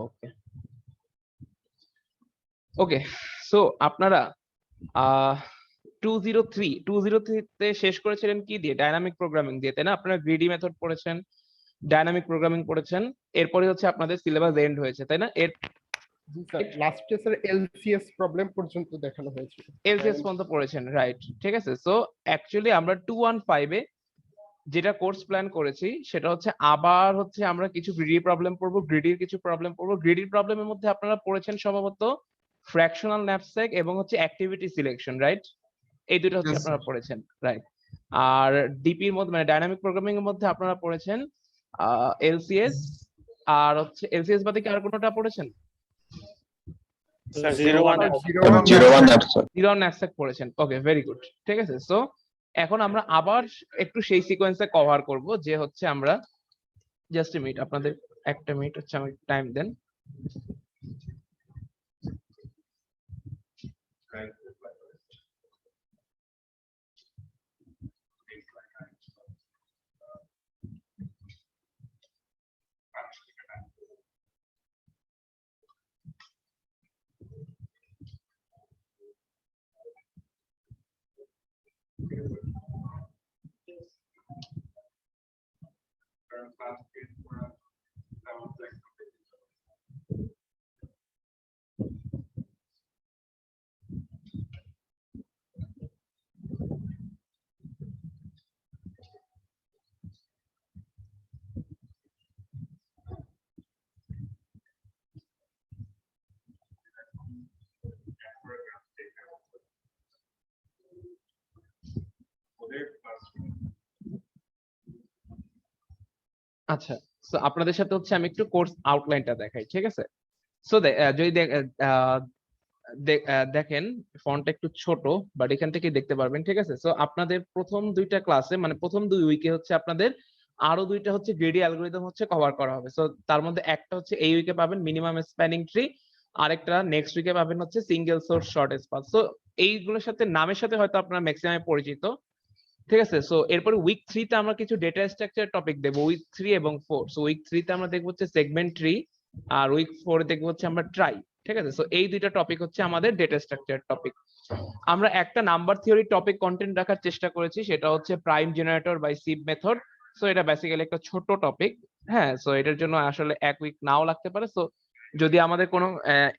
ওকে okay so আপনারা 203 তে শেষ করেছিলেন কি দিয়ে? ডাইনামিক প্রোগ্রামিং দিয়ে, তাই না? আপনারা গ্রিডি মেথড পড়েছেন, ডাইনামিক প্রোগ্রামিং পড়েছেন, এরপরে হচ্ছে আপনাদের সিলেবাস এন্ড হয়েছে, তাই না? এর জি স্যার, লাস্টে স্যার এলসিএস প্রবলেম পর্যন্ত দেখানো হয়েছে। এলসিএস পর্যন্ত পড়েছেন, রাইট? ঠিক আছে। সো অ্যাকচুয়ালি আমরা 215 এ যেটা কোর্স প্ল্যান করেছি সেটা হচ্ছে আবার হচ্ছে আমরা কিছু গ্রিডি প্রবলেম পড়বো, গ্রিডির কিছু প্রবলেম পড়বো। গ্রিডির প্রবলেমের মধ্যে আপনারা পড়েছেন সম্ভবত ফ্র্যাকশনাল ন্যাপস্যাক এবং হচ্ছে অ্যাক্টিভিটি সিলেকশন, রাইট? এই দুটো হচ্ছে আপনারা পড়েছেন, রাইট? আর ডিপির মধ্যে মানে ডাইনামিক প্রোগ্রামিং এর মধ্যে আপনারা পড়েছেন এলসিএস, আর হচ্ছে এলসিএস বাদে কি আর কোনোটা পড়েছেন? জিরো ওয়ান ন্যাপস্যাক পড়েছেন। ওকে, ভেরি গুড। ঠিক আছে। সো এখন আমরা আবার একটু সেই সিকোয়েন্সে কভার করব যে হচ্ছে আমরা জাস্ট এ মিনিট, আপনাদের একটা মিনিট হচ্ছে আমাকে টাইম দেন। আচ্ছা, সো আপনাদের সাথে হচ্ছে আমি একটু কোর্স আউটলাইনটা দেখাই, ঠিক আছে? সো যদি দেখেন ফন্টটা একটু ছোট, বাট এখান থেকে দেখতে পারবেন, ঠিক আছে? সো আপনাদের প্রথম দুইটা ক্লাসে মানে প্রথম 2 উইকে হচ্ছে আপনাদের আরো দুইটা হচ্ছে গ্রিডি অ্যালগরিদম হচ্ছে কভার করা হবে। সো তার মধ্যে একটা হচ্ছে এই উইকে পাবেন মিনিমাম স্প্যানিং ট্রি, আরেকটা নেক্সট উইকে পাবেন হচ্ছে single source shortest path. So এইগুলোর সাথে নামের সাথে হয়তো আপনারা ম্যাক্সিমাম পরিচিত, ঠিক আছে? সো এরপরে উইক 3 তে আমরা কিছু ডেটা স্ট্রাকচার টপিক দেবো, উইক 3 এবং 4। সো উইক 3 তে আমরা দেখবো হচ্ছে সেগমেন্ট ট্রি, আর উইক 4 এ দেখবো হচ্ছে আমরা ট্রাই, ঠিক আছে? সো এই দুইটা টপিক হচ্ছে আমাদের ডেটা স্ট্রাকচার টপিক। আমরা একটা নাম্বার থিওরি টপিক কন্টেন্ট রাখার চেষ্টা করেছি, সেটা হচ্ছে prime generator by sieve method. So এটা বেসিক্যালি একটা ছোট টপিক, হ্যাঁ। সো এটার জন্য আসলে এক উইক নাও লাগতে পারে। সো যদি আমাদের কোনো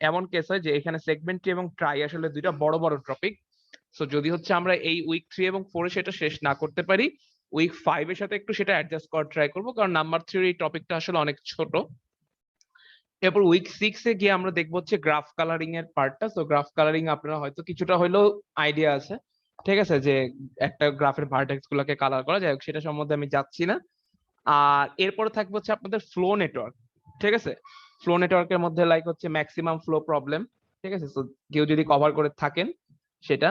এমন কেস হয় যে এখানে সেগমেন্ট ট্রি এবং ট্রাই আসলে দুইটা বড় বড় টপিক, সো যদি হচ্ছে আমরা এই উইক 3 এবং 4 এ সেটা শেষ না করতে পারি, উইক 5 এর সাথে একটু সেটা অ্যাডজাস্ট করার ট্রাই করব, কারণ নাম্বার থিওরি টপিকটা আসলে অনেক ছোট। এরপর উইক 6 এ গিয়ে আমরা দেখবো হচ্ছে গ্রাফ কালারিং এর পার্টটা। সো গ্রাফ কালারিং আপনারা হয়তো কিছুটা হলেও আইডিয়া আছে, ঠিক আছে, যে একটা গ্রাফের ভার্টেক্স গুলোকে কালার করা যায়, সেটা সম্বন্ধে আমি যাচ্ছি না। আর এরপরে থাকবে হচ্ছে আপনাদের ফ্লো নেটওয়ার্ক, ঠিক আছে? ফ্লো নেটওয়ার্কের মধ্যে লাইক হচ্ছে ম্যাক্সিমাম ফ্লো প্রবলেম, ঠিক আছে? সো কেউ যদি কভার করে থাকেন সেটা।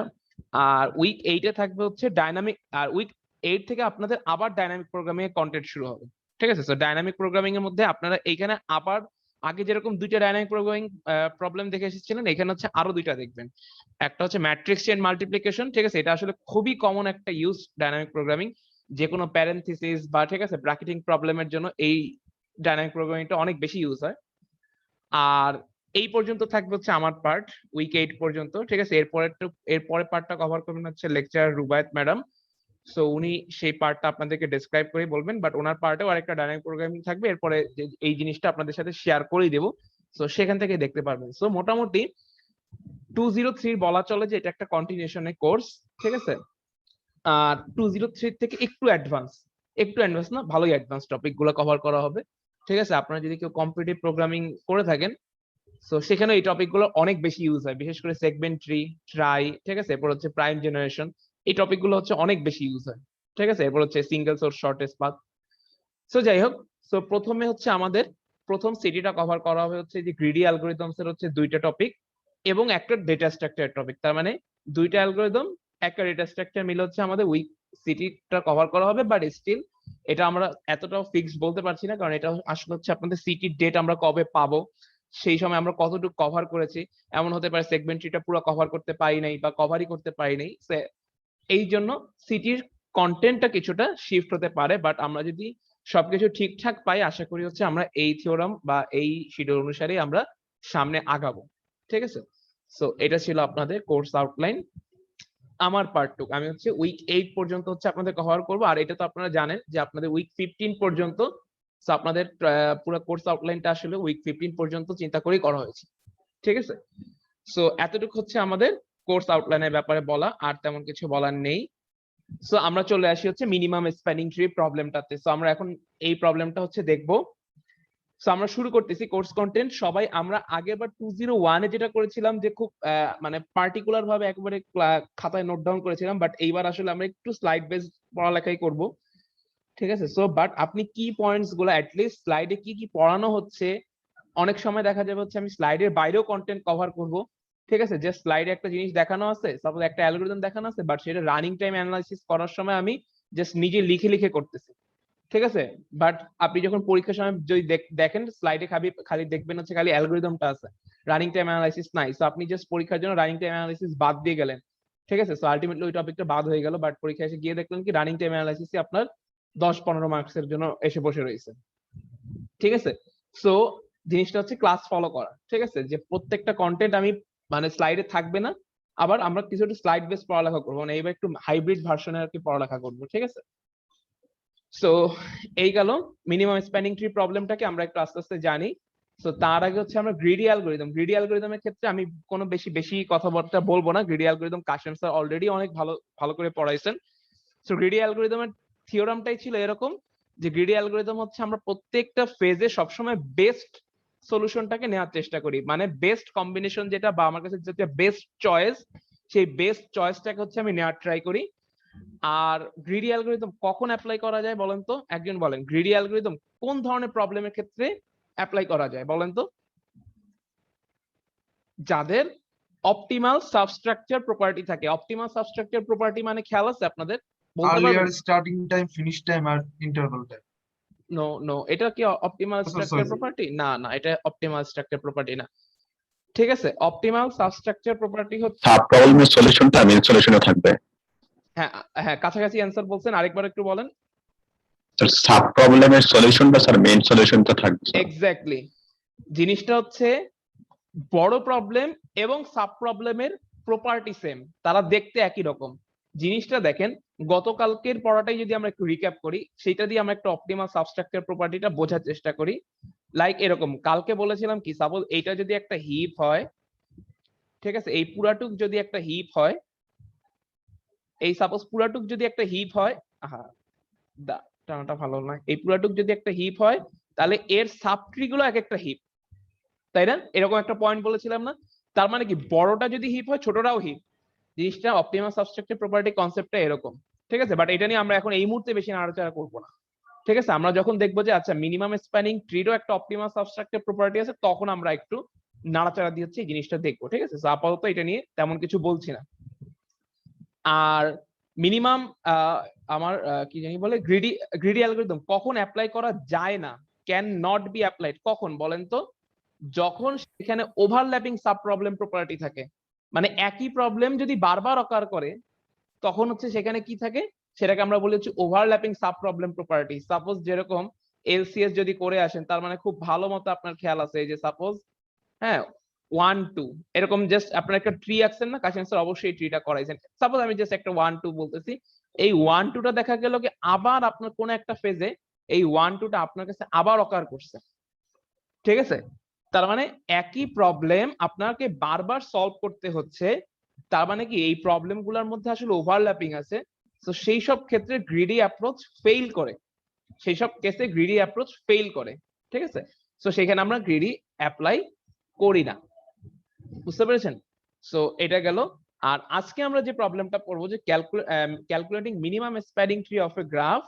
আর উইক 8 এ থাকবে হচ্ছে ডাইনামিক, আর উইক 8 থেকে আপনাদের আবার ডাইনামিক প্রোগ্রামিং এর কন্টেন্ট শুরু হবে, ঠিক আছে? সো ডাইনামিক প্রোগ্রামিং এর মধ্যে আপনারা এইখানে আবার আগে যেরকম দুইটা ডাইনামিক প্রোগ্রামিং প্রবলেম দেখে এসেছিলেন, এখানে হচ্ছে আরো দুইটা দেখবেন। একটা হচ্ছে ম্যাট্রিক্স চেইন মাল্টিপ্লিকেশন, ঠিক আছে? এটা আসলে খুবই কমন একটা ইউজ ডাইনামিক প্রোগ্রামিং, যে কোনো প্যারেনথিসিস বা ঠিক আছে ব্র্যাকেটিং প্রবলেমের জন্য এই ডাইনামিক প্রোগ্রামিংটা অনেক বেশি ইউজ হয়। আর এই পর্যন্ত থাকবে হচ্ছে আমার পার্ট, উইক 8 পর্যন্ত, ঠিক আছে? এরপরের পার্টটা কভার করবেন হচ্ছে লেকচারার রুবায়েত ম্যাডাম। সো উনি সেই পার্টটা আপনাদেরকে ডেসক্রাইব করে বলবেন, বাট ওনার পার্টেও আরেকটা ডাইনামিক প্রোগ্রামিং থাকবে, এরপরে এই জিনিসটা আপনাদের সাথে শেয়ার করেই দেবো। সো সেখান থেকে দেখতে পারবেন। সো মোটামুটি 203 বলা চলে যে এটা একটা কন্টিনিউশনের কোর্স, ঠিক আছে? আর 203 থেকে একটু অ্যাডভান্স না, ভালোই অ্যাডভান্স টপিক গুলো কভার করা হবে, ঠিক আছে? আপনারা যদি কেউ কম্পিটিটিভ প্রোগ্রামিং করে থাকেন, সো সেখানে এই টপিক গুলো অনেক বেশি ইউজ হয়, বিশেষ করে সেগমেন্ট ট্রি, ট্রাই, ঠিক আছে? এরপর হচ্ছে প্রাইম জেনারেশন, এই টপিক গুলো হচ্ছে অনেক বেশি ইউজ হয়, ঠিক আছে? এরপর হচ্ছে single source shortest path. So যাই হোক, সো প্রথমে হচ্ছে আমাদের প্রথম সিটিটা কভার করা হবে হচ্ছে যে গ্রিডি অ্যালগরিদমস এর হচ্ছে দুইটা টপিক এবং একটা ডেটা স্ট্রাকচার টপিক। তার মানে দুইটা অ্যালগরিদম একটা ডেটা স্ট্রাকচার মিলে হচ্ছে আমাদের উইক সিটিটা কভার করা হবে। বাট স্টিল এটা আমরা এতটাও ফিক্স বলতে পারছি না, কারণ এটা আসলে হচ্ছে আপনাদের সিটির ডেট আমরা কবে পাবো, সেই সময় আমরা কতটুকু কভার করেছি, এমন হতে পারে সেগমেন্ট ট্রিটা পুরো কভার করতে পারি নাই বা কভারই করতে পারি নাই। এই জন্য সিটির কন্টেন্টটা কিছুটা শিফট হতে পারে। বাট আমরা যদি সবকিছু ঠিকঠাক পাই, আশা করি হচ্ছে আমরা এই থিওরাম বা এই শিডিউল অনুসারে আমরা সামনে আগাবো। ঠিক আছে, সো এটা ছিল আপনাদের কোর্স আউটলাইন। আমার পার্টটুক আমি হচ্ছে উইক 8 পর্যন্ত হচ্ছে আপনাদের কভার করব, আর এটা তো আপনারা জানেন যে আপনাদের উইক 15 পর্যন্ত, সো আপনাদের পুরো কোর্স আউটলাইনটা আসলে উইক 15 পর্যন্ত চিন্তা করেই করা হয়েছে। ঠিক আছে, সো এতটুকু হচ্ছে আমাদের কোর্স আউটলাইনের ব্যাপারে বলা, আর তেমন কিছু বলার নেই। সো আমরা চলে আসি হচ্ছে মিনিমাম স্প্যানিং ট্রি প্রবলেমটাতে। সো আমরা এখন এই প্রবলেমটা হচ্ছে দেখবো। সো আমরা শুরু করতেছি কোর্স কন্টেন্ট। সবাই আমরা আগেরবার 201 এ যেটা করেছিলাম যে খুব মানে পার্টিকুলার ভাবে একবারে খাতায় নোট ডাউন করেছিলাম, বাট এইবার আসলে আমরা একটু স্লাইড বেসড পড়ালেখাই করব। ঠিক আছে, সো বাট আপনি কি পয়েন্টস গুলো অ্যাটলিস্ট স্লাইডে কি কি পড়ানো হচ্ছে, অনেক সময় দেখা যাবে হচ্ছে আমি স্লাইডের বাইরেও কন্টেন্ট কভার করব। ঠিক আছে, যে স্লাইডে একটা জিনিস দেখানো আছে, সাপোজ একটা অ্যালগরিদম দেখানো আছে, বাট সেটা রানিং টাইম অ্যানালাইসিস করার সময় আমি জাস্ট নিজে লিখে লিখে করতেছি। ঠিক আছে, বাট আপনি যখন পরীক্ষার সময় যদি দেখেন স্লাইডে খালি দেখবেন হচ্ছে খালি অ্যালগরিদমটা আছে, রানিং টাইম অ্যানালাইসিস নাই। সো আপনি জাস্ট পরীক্ষার জন্য রানিং টাইম অ্যানালাইসিস বাদ দিয়ে গেলেন। ঠিক আছে, সো আলটিমেটলি ওই টপিকটা বাদ হয়ে গেল, বাট পরীক্ষায় এসে গিয়ে দেখলেন কি রানিং টাইম অ্যানালাইসিসই আপনার 10-15 মার্কসের জন্য এসে বসে রয়েছে। ঠিক আছে, সো জিনিসটা হচ্ছে ক্লাস ফলো করা। ঠিক আছে, যে প্রত্যেকটা কন্টেন্ট আমি মানে স্লাইডে থাকবে না, আবার আমরা কিছুটা স্লাইড বেস পড়ালেখা করবো, মানে এইবার একটু হাইব্রিড ভার্সনে আর কি পড়ালেখা করবো। ঠিক আছে, সো এই গেল মিনিমাম স্প্যানিং ট্রি প্রবলেমটাকে আমরা একটু আস্তে আস্তে জানি। সো তার আগে হচ্ছে আমরা গ্রিডি অ্যালগরিদমের ক্ষেত্রে আমি কোনো বেশি কথাবার্তা বলবো না। Greedy algorithm Kashem sir already অনেক ভালো করে পড়াইছেন। সো গ্রিডি অ্যালগরিদমের থিওরামটাই ছিল এরকম যে গ্রিডি অ্যালগরিদম হচ্ছে আমরা প্রত্যেকটা ফেজে সবসময় বেস্ট সলিউশনটাকে নেওয়ার চেষ্টা করি, মানে বেস্ট কম্বিনেশন যেটা বা আমার কাছে যেটা বেস্ট চয়েস, সেই বেস্ট চয়েসটাকে হচ্ছে আমি নেওয়ার ট্রাই করি। আর গ্রিডি অ্যালগরিদম কখন অ্যাপ্লাই করা যায় বলেন তো, একজন বলেন গ্রিডি অ্যালগরিদম কোন ধরনের প্রবলেমের ক্ষেত্রে অ্যাপ্লাই করা যায় বলেন তো? যাদের অপটিমাল সাবস্ট্রাকচার প্রপার্টি থাকে। অপটিমাল সাবস্ট্রাকচার প্রপার্টি মানে খেয়াল আছে আপনাদের, বলতে পারবেন? Earlier starting time, finish time, আর interval time. নো, এটা কি অপটিমাল স্ট্রাকচার sorry. প্রপার্টি? না, এটা অপটিমাল স্ট্রাকচার প্রপার্টি না। ঠিক আছে, অপটিমাল সাবস্ট্রাকচার প্রপার্টি হচ্ছে সাব প্রবলেমের সলিউশনটা মেইন সলিউশনে থাকবে। হ্যাঁ, কাছাকাছি অ্যান্সার বলছেন, আরেকবার একটু বলেন। সাব প্রবলেমের সলিউশনটা স্যার মেইন সলিউশনটা থাকবে। এক্স্যাক্টলি, জিনিসটা হচ্ছে বড় প্রবলেম এবং সাব প্রবলেমের প্রপার্টি সেম, তারা দেখতে একই রকম। জিনিসটা দেখেন, গতকালকের পড়াটাই যদি আমরা একটু রিক্যাপ করি, সেটা দিয়ে আমরা একটা অপটিমাল সাবস্ট্রাকচার প্রপার্টিটা বোঝার চেষ্টা করি। লাইক এরকম, কালকে বলেছিলাম কি, সাপোজ এইটা যদি একটা হিপ হয়, ঠিক আছে, এই পুরাটুক যদি একটা হিপ হয়, এই সাপোজ পুরাটুক যদি একটা হিপ হয়, টানাটা ভালো না, এই পুরাটুক যদি একটা হিপ হয়, তাহলে এর সাবট্রি গুলো এক একটা হিপ, তাই না? এরকম একটা পয়েন্ট বলেছিলাম না? তার মানে কি, বড়টা যদি হিপ হয় ছোটটাও হিপ। জিনিসটা অপটিমাল সাবস্ট্রাকচার প্রপার্টি কনসেপ্টটা এরকম। ঠিক আছে, বাট এটা নিয়ে আমরা এখন এই মুহূর্তে বেশি নাড়াচাড়া করবো না। ঠিক আছে, আমরা যখন দেখবো যে আচ্ছা মিনিমাম স্প্যানিং ট্রিরও একটা অপটিমাল সাবস্ট্রাকচার প্রপার্টি আছে, তখন আমরা একটু নাড়াচাড়া দিয়ে হচ্ছে এই জিনিসটা দেখবো। ঠিক আছে, আপাতত এটা নিয়ে তেমন কিছু বলছি না। আর মিনিমাম আমার কি জানি বলে, গ্রিডি অ্যালগরিদম কখন অ্যাপ্লাই করা যায় না, ক্যান নট বি অ্যাপ্লাইড, কখন বলেন তো? যখন সেখানে ওভারল্যাপিং সাব প্রবলেম প্রপার্টি থাকে, মানে একই প্রবলেম যদি বারবার অকার করে, তখন হচ্ছে সেখানে কি থাকে, সেটাকে আমরা বলি হচ্ছে overlapping sub problem property. Suppose যেরকম এলসিএস যদি করে আসেন, তার মানে খুব ভালো মতো আপনার খেয়াল আছে, এই যে সাপোজ হ্যাঁ 1 2 এরকম জাস্ট আপনার একটা ট্রি আঁকছেন না, কাশেম স্যার অবশ্যই ট্রিটা করাইছেন। সাপোজ আমি জাস্ট একটা 1 2 বলতেছি, এই 1 2টা দেখা গেল কি আবার আপনার কোন একটা ফেজে এই 1 2টা আপনার কাছে আবার অকার করছে। ঠিক আছে, তার মানে একই প্রবলেম আপনাকে বারবার সলভ করতে হচ্ছে, তার মানে কি এই প্রবলেম গুলোর মধ্যে আসলে ওভারল্যাপিং আছে। তো সেই সব ক্ষেত্রে গ্রিডি অ্যাপ্রোচ ফেইল করে, সেই সব কেসে গ্রিডি অ্যাপ্রোচ ফেইল করে। ঠিক আছে, তো সেখানে আমরা গ্রিডি অ্যাপ্লাই করি না, বুঝতে পেরেছেন? সো এটা গেল। আর আজকে আমরা যে প্রবলেমটা পড়বো, যে calculating minimum spanning tree of A graph,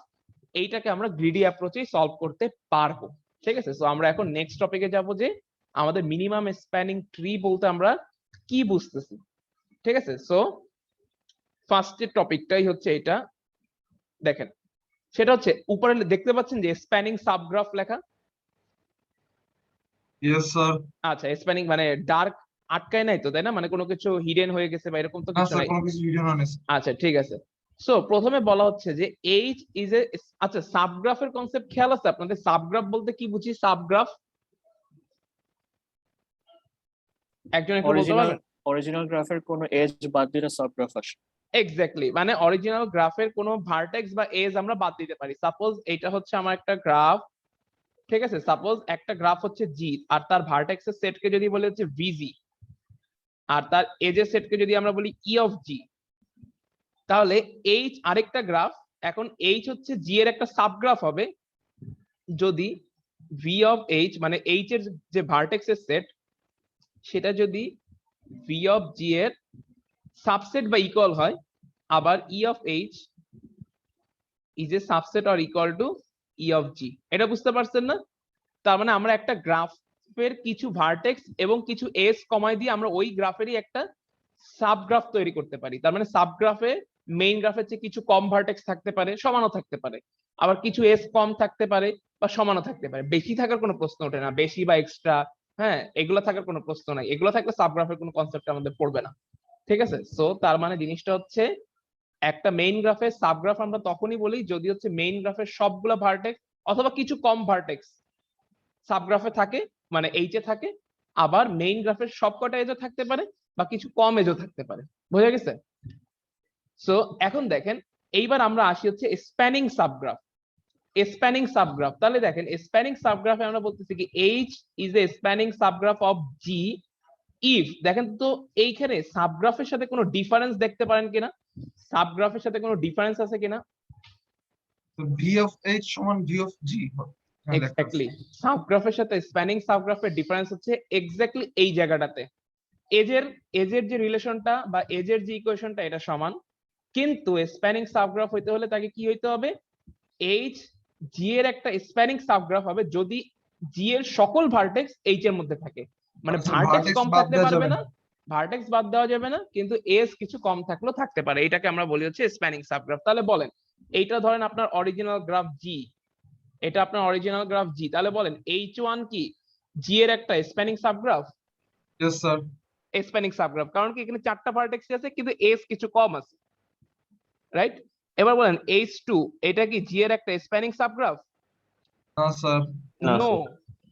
এইটাকে আমরা গ্রিডি অ্যাপ্রোচে সলভ করতে পারবো। ঠিক আছে, সো আমরা এখন নেক্সট টপিকে যাব, যে আমাদের মিনিমাম স্প্যানিং ট্রি বলতে আমরা কি বুঝতেছি। ঠিক আছে, সো ফার্স্টের টপিকটাই হচ্ছে এটা, দেখেন সেটা হচ্ছে উপরে দেখতে পাচ্ছেন যে স্প্যানিং সাবগ্রাফ লেখা। Yes sir. আচ্ছা, স্প্যানিং মানে ডার্ক আটকায় নাই তো, তাই না? মানে কোনো কিছু হিডেন হয়ে গেছে বা এরকম তো না কিছু স্যার, নাই। কোনো কিছু ভিডিও না। আচ্ছা ঠিক আছে, সো প্রথমে বলা হচ্ছে যে এইচ ইজ এ, আচ্ছা সাবগ্রাফের কনসেপ্ট খেয়াল আছে আপনাদের? সাবগ্রাফ বলতে কি বুঝি? সাবগ্রাফ একজন একটু বলতে অরিজিনাল পারবেন? অরিজিনাল গ্রাফের কোনো এজ বাদ দিলে সাবগ্রাফ আসে। এক্স্যাক্টলি, মানে অরিজিনাল গ্রাফের কোনো ভার্টেক্স বা এজ আমরা বাদ দিতে পারি। সাপোজ এটা হচ্ছে আমার একটা গ্রাফ, ঠিক আছে? সাপোজ একটা গ্রাফ হচ্ছে জি, আর তার ভার্টেক্সের সেটকে যদি বলি হচ্ছে ভিজি, আর তার এজের সেটকে যদি আমরা বলি ই অফ জি, তাহলে এইচ আরেকটা গ্রাফ। এখন এইচ হচ্ছে জি এর একটা সাবগ্রাফ হবে যদি ভি অফ এইচ, মানে এইচ এর যে ভার্টেক্সের সেট, সেটা যদি ভি অফ জি এর সাবসেট বা ইকুয়াল হয়, আবার E of H is a subset or equal to E of G. এটা বুঝতে পারছেন না? তার মানে আমরা একটা গ্রাফের কিছু ভার্টেক্স এবং কিছু এস কমাই দিয়ে আমরা ওই গ্রাফেরই একটা সাবগ্রাফ তৈরি করতে পারি। তার মানে সাবগ্রাফে মেইন গ্রাফের চেয়ে কিছু কম ভার্টেক্স থাকতে পারে, সমানও থাকতে পারে, আবার কিছু এস কম থাকতে পারে বা সমানও থাকতে পারে। বেশি থাকার কোনো প্রশ্ন ওঠে না, বেশি বা এক্সট্রা, হ্যাঁ, এগুলো থাকার কোনো প্রশ্ন নাই। এগুলো থাকলে সাবগ্রাফের কোনো কনসেপ্ট আমাদের পড়বে না, ঠিক আছে? সো তার মানে জিনিসটা হচ্ছে একটা মেইন গ্রাফের সাবগ্রাফ আমরা তখনই বলি যদি হচ্ছে মেইন গ্রাফের সবগুলা ভার্টেক্স অথবা কিছু কম ভার্টেক্স সাবগ্রাফে থাকে, মানে এইচে থাকে, আবার মেইন গ্রাফের সবকটা এজও থাকতে পারে বা কিছু কম এজও থাকতে পারে। বোঝা গেছে? সো এখন দেখেন, এইবার আমরা আসি হচ্ছে স্প্যানিং সাবগ্রাফ। স্প্যানিং সাবগ্রাফ, তাহলে দেখেন স্প্যানিং সাবগ্রাফে আমরা বলতেছি কি H is a spanning subgraph of G if, দেখেন তো এইখানে সাবগ্রাফের সাথে কোনো ডিফারেন্স দেখতে পারেন কিনা? সাবগ্রাফের সাথে কোনো ডিফারেন্স আছে কিনা? তো ভি অফ এইচ সমান ভি অফ জি। এক্স্যাক্টলি, সাবগ্রাফের সাথে স্প্যানিং সাবগ্রাফের ডিফারেন্স হচ্ছে এক্স্যাক্টলি এই জায়গাটাতে। এজের যে রিলেশনটা বা এজের যে ইকুয়েশনটা এটা সমান, কিন্তু স্প্যানিং সাবগ্রাফ হইতে হলে তাকে কি হইতে হবে? এইচ জি এর একটা স্প্যানিং সাবগ্রাফ হবে যদি জি এর সকল ভার্টেক্স এইচ এর মধ্যে থাকে। মানে আচ্ছা, ভার্টেক্স vertex কম বাদ থাকতে দেওয়া পারবে যাবে না, ভার্টেক্স বাদ দেওয়া যাবে না, কিন্তু এজ কিছু কম থাকলেও থাকতে পারে। এটাকে আমরা বলি হচ্ছে স্প্যানিং সাবগ্রাফ। তাহলে বলেন, এইটা ধরেন আপনার অরিজিনাল গ্রাফ জি, এটা আপনার অরিজিনাল গ্রাফ জি, তাহলে বলেন H1 কি জি এর একটা spanning subgraph? Yes sir. Spanning subgraph, কারণ কি এখানে চারটা ভার্টেক্স আছে কিন্তু এস কিছু কম আছে, রাইট? এবার বলেন H2 এটা কি জি এর একটা স্প্যানিং সাবগ্রাফ? না স্যার। নো।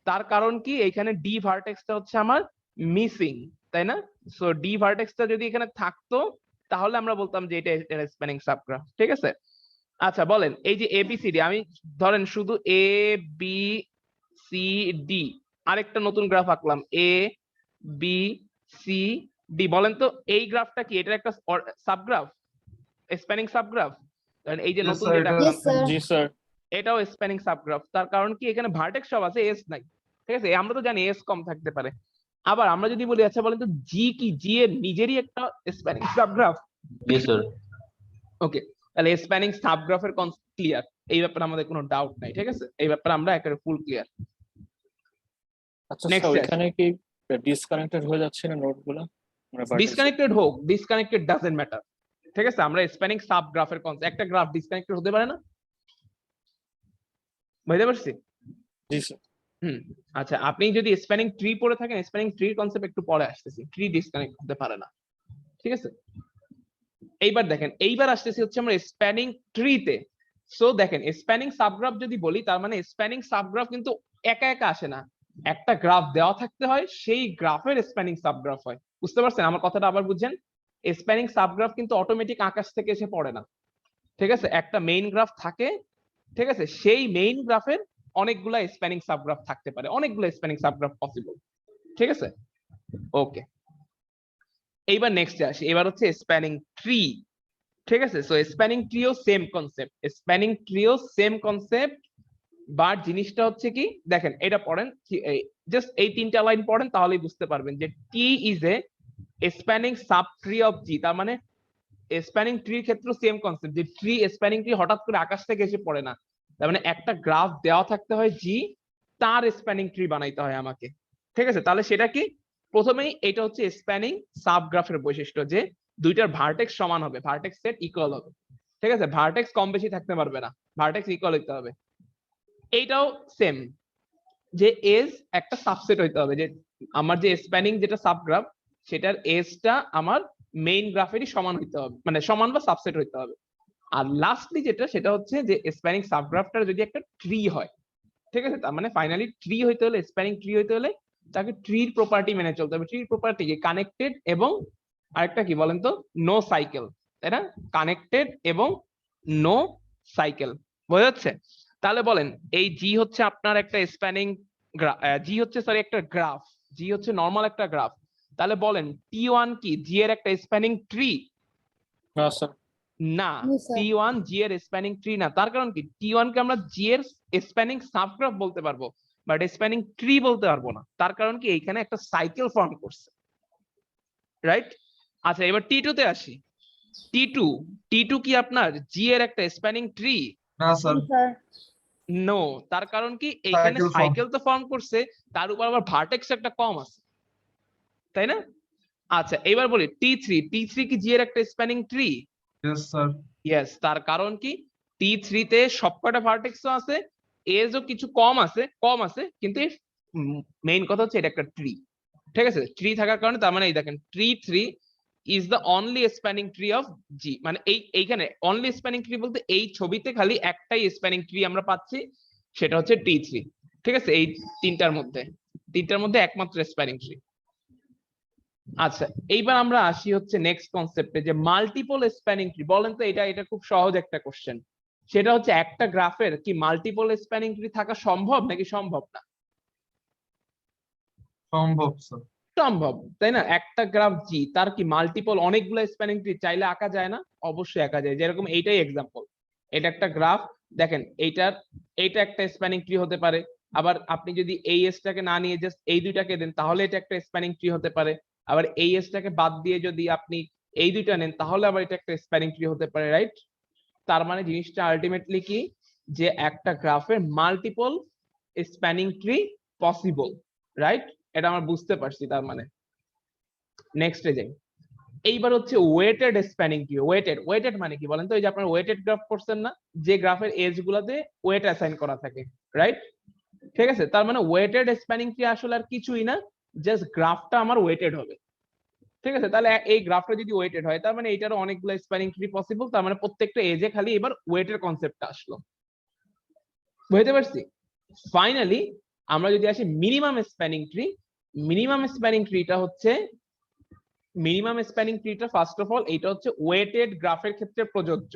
তার কারণ কি এখানে ডি ভার্টেক্সটা হচ্ছে আমার মিসিং, তাই না? সো ডি ভার্টেক্সটা যদি এখানে থাকতো তাহলে আমরা বলতাম যে এটা স্প্যানিং সাবগ্রাফ, ঠিক আছে? আচ্ছা বলেন, এই যে এবিসিডি, আমি ধরেন শুধু এ বি সি ডি আরেকটা নতুন গ্রাফ আঁকলাম, এ বি সি ডি, বলেন তো এই গ্রাফটা কি এটা একটা সাবগ্রাফ, স্প্যানিং সাবগ্রাফ? কারণ এই যে Yes, নতুন sir, যেটা এটা- আঁকলাম, জি স্যার। এটাও স্প্যানিং সাবগ্রাফ। তার কারণ কি এখানে ভার্টেক্স সব আছে, এস নাই, ঠিক আছে? আমরা তো জানি এস কম থাকতে পারে। আবার আমরা যদি বলি আচ্ছা বলেন তো জি কি জি এর নিজেরই একটা স্প্যানিং সাবগ্রাফ? জি স্যার। ওকে, তাহলে স্প্যানিং সাবগ্রাফের কনসেপ্ট ক্লিয়ার, এই ব্যাপারে আমাদের কোনো ডাউট নাই, ঠিক আছে? এই ব্যাপারে আমরা একেবারে ফুল ক্লিয়ার। আচ্ছা Next স্যার, step. ওইখানে কি ডিসকানেক্টেড হয়ে যাচ্ছে না নোটগুলো? ডিসকানেক্টেড হোক, ডিসকানেক্টেড ডাজন্ট ম্যাটার, ঠিক আছে? আমরা স্প্যানিং সাবগ্রাফের কনসেপ্ট, একটা গ্রাফ ডিসকানেক্টেড হতে পারে না, বুঝতে পারছি? জি স্যার। আচ্ছা, আপনি যদি স্প্যানিং ট্রি পড়ে থাকেন, স্প্যানিং ট্রির কনসেপ্ট একটু পরে আসতেছি। ট্রি ডিসকানেক্ট হতে পারে না, ঠিক আছে? এইবার দেখেন, এইবার আসতেছি হচ্ছে আমরা স্প্যানিং ট্রিতে। সো দেখেন, স্প্যানিং সাবগ্রাফ যদি বলি তার মানে স্প্যানিং সাবগ্রাফ কিন্তু একা একা আসে না, একটা গ্রাফ দেওয়া থাকতে হয়, সেই গ্রাফের স্প্যানিং সাবগ্রাফ হয়। বুঝতে পারছেন আমার কথাটা? আবার বুঝছেন? স্প্যানিং সাবগ্রাফ কিন্তু অটোমেটিক আকাশ থেকে এসে পড়ে না, ঠিক আছে? একটা মেইন গ্রাফ থাকে, ঠিক আছে? সেই মেইন গ্রাফের অনেকগুলা স্প্যানিং সাবগ্রাফ থাকতে পারে, অনেকগুলো স্প্যানিং সাবগ্রাফ পসিবল, ঠিক আছে? ওকে, এইবার নেক্সটে আসি। এবার হচ্ছে স্প্যানিং ট্রি, ঠিক আছে? So spanning trio same concept, spanning trio same concept, but জিনিসটা হচ্ছে কি দেখেন, এটা পড়েন, জাস্ট এই তিনটা লাইন পড়েন তাহলেই বুঝতে পারবেন যে T is a spanning subtree of G. তার মানে স্প্যানিং ট্রির ক্ষেত্রে সেম কনসেপ্ট, যে ট্রি স্প্যানিং ট্রি হঠাৎ করে আকাশ থেকে এসে পড়ে না। তার মানে একটা গ্রাফ দেওয়া থাকতে হয় জি, তার স্প্যানিং ট্রি বানাইতে হয় আমাকে, ঠিক আছে? তাহলে সেটা কি? প্রথমেই এটা হচ্ছে স্প্যানিং সাবগ্রাফের বৈশিষ্ট্য, যে দুইটার ভার্টেক্স সমান হবে, ভার্টেক্স সেট ইকুয়াল হবে, ঠিক আছে? ভার্টেক্স কম বেশি থাকতে পারবে না, ভার্টেক্স ইকুয়াল হইতে হবে। এইটাও সেম, যে এজ একটা সাবসেট হইতে হবে, যে আমার যে স্প্যানিং যেটা সাবগ্রাফ সেটার এজটা আমার মেইন গ্রাফেরই সমান হইতে হবে, মানে সমান বা সাবসেট হইতে হবে, আর লাস্টলি যেটা সেটা হচ্ছে যে স্প্যানিং সাবগ্রাফটার যদি একটা ট্রি হয়, ঠিক আছে, তার মানে ফাইনালি ট্রি হইতে হলে, স্প্যানিং ট্রি হইতে হলে তাকে ট্রির প্রপার্টি মেনে চলতে হবে। ট্রির প্রপার্টি কি? কানেক্টেড এবং আরেকটা কি বলেন তো? নো সাইকেল, তাই না? কানেক্টেড এবং নো সাইকেল, বোঝা যাচ্ছে? তাহলে বলেন এই জি হচ্ছে আপনার একটা স্প্যানিং জি হচ্ছে সরি একটা গ্রাফ, জি হচ্ছে নর্মাল একটা গ্রাফ। তাহলে বলেন T1 কি জি এর একটা স্প্যানিং ট্রি? না স্যার। না, No, sir. T1 জি এর স্প্যানিং ট্রি না। তার কারণ কি? T1 কে আমরা জি এর স্প্যানিং সাবগ্রাফ বলতে পারবো, বাট স্প্যানিং ট্রি বলতে পারবো না। তার কারণ কি? এইখানে একটা সাইকেল ফর্ম করছে, রাইট? আচ্ছা, এবার T2 তে আসি। T2 কি আপনার জি এর একটা স্প্যানিং ট্রি? না স্যার, No, sir. নো। তার কারণ কি? এইখানে Cycle form. সাইকেল তো ফর্ম করছে, তার উপর আবার ভার্টেক্স একটা কম আছে, তাই না? আচ্ছা, এবার বলি টি থ্রি কি জি এর একটা spanning tree? Yes sir, yes. তার কারণ কি? T3 তে সবকটা ভার্টেক্সও আছে, এজও কিছু কম আছে, কিন্তু মেইন কথা হচ্ছে এটা একটা ট্রি, ঠিক আছে? ট্রি থাকার কারণে, তার মানে এই দেখেন T3 is the only spanning tree of G. মানে এইখানে অনলি স্প্যানিং ট্রি বলতে এই ছবিতে খালি একটাই স্প্যানিং ট্রি আমরা পাচ্ছি, সেটা হচ্ছে T3, ঠিক আছে? এই তিনটার মধ্যে একমাত্র স্প্যানিং ট্রি। আচ্ছা, এইবার আমরা আসি হচ্ছে নেক্সট কনসেপ্টে, যে মাল্টিপল স্প্যানিং ট্রি। বলেন তো, এটা খুব সহজ একটা কোশ্চেন। সেটা হচ্ছে একটা গ্রাফের কি মাল্টিপল স্প্যানিং ট্রি থাকা সম্ভব নাকি সম্ভব না? সম্ভব স্যার। সম্ভব, তাই না? একটা গ্রাফ জি, তার কি মাল্টিপল অনেকগুলো স্প্যানিং ট্রি চাইলে আঁকা যায় না? অবশ্যই আঁকা যায়। যেরকম এইটাই এক্সাম্পল, এটা একটা গ্রাফ, দেখেন এইটা একটা স্প্যানিং ট্রি হতে পারে। আবার আপনি যদি এই এসটাকে না নিয়ে জাস্ট এই দুইটাকে দেন, তাহলে এটা একটা স্প্যানিং ট্রি হতে পারে। আবার এই এসটাকে বাদ দিয়ে যদি আপনি এই দুইটা নেন, তাহলে আবার এটা একটা স্প্যানিং ট্রি হতে পারে, রাইট? তার মানে জিনিসটা আলটিমেটলি কি, যে একটা গ্রাফের multiple spanning tree possible, right? এটা আমরা বুঝতে পারছি। তার মানে নেক্সটে যাই। এইবার হচ্ছে ওয়েটেড স্প্যানিং ট্রি। ওয়েটেড মানে কি বলেন তো? এই যে আপনারা ওয়েটেড গ্রাফ করছেন না, যে গ্রাফের এজ গুলাতে ওয়েট অ্যাসাইন করা থাকে, রাইট? ঠিক আছে, তার মানে ওয়েটেড স্প্যানিং ট্রি আসলে আর কিছুই না, জাস্ট গ্রাফটা আমার ওয়েটেড হবে, ঠিক আছে? তাহলে এই গ্রাফটা যদি ওয়েটেড হয়, তার মানে এইটারও অনেকগুলো স্প্যানিং ট্রি পসিবল। তার মানে প্রত্যেকটা এজে খালি এবার ওয়েটের কনসেপ্টটা আসলো, বুঝতে পারছি? ফাইনালি আমরা যদি আসি minimum spanning tree, minimum spanning ট্রিটা ফার্স্ট অফ অল এইটা হচ্ছে ওয়েটেড গ্রাফের ক্ষেত্রে প্রযোজ্য।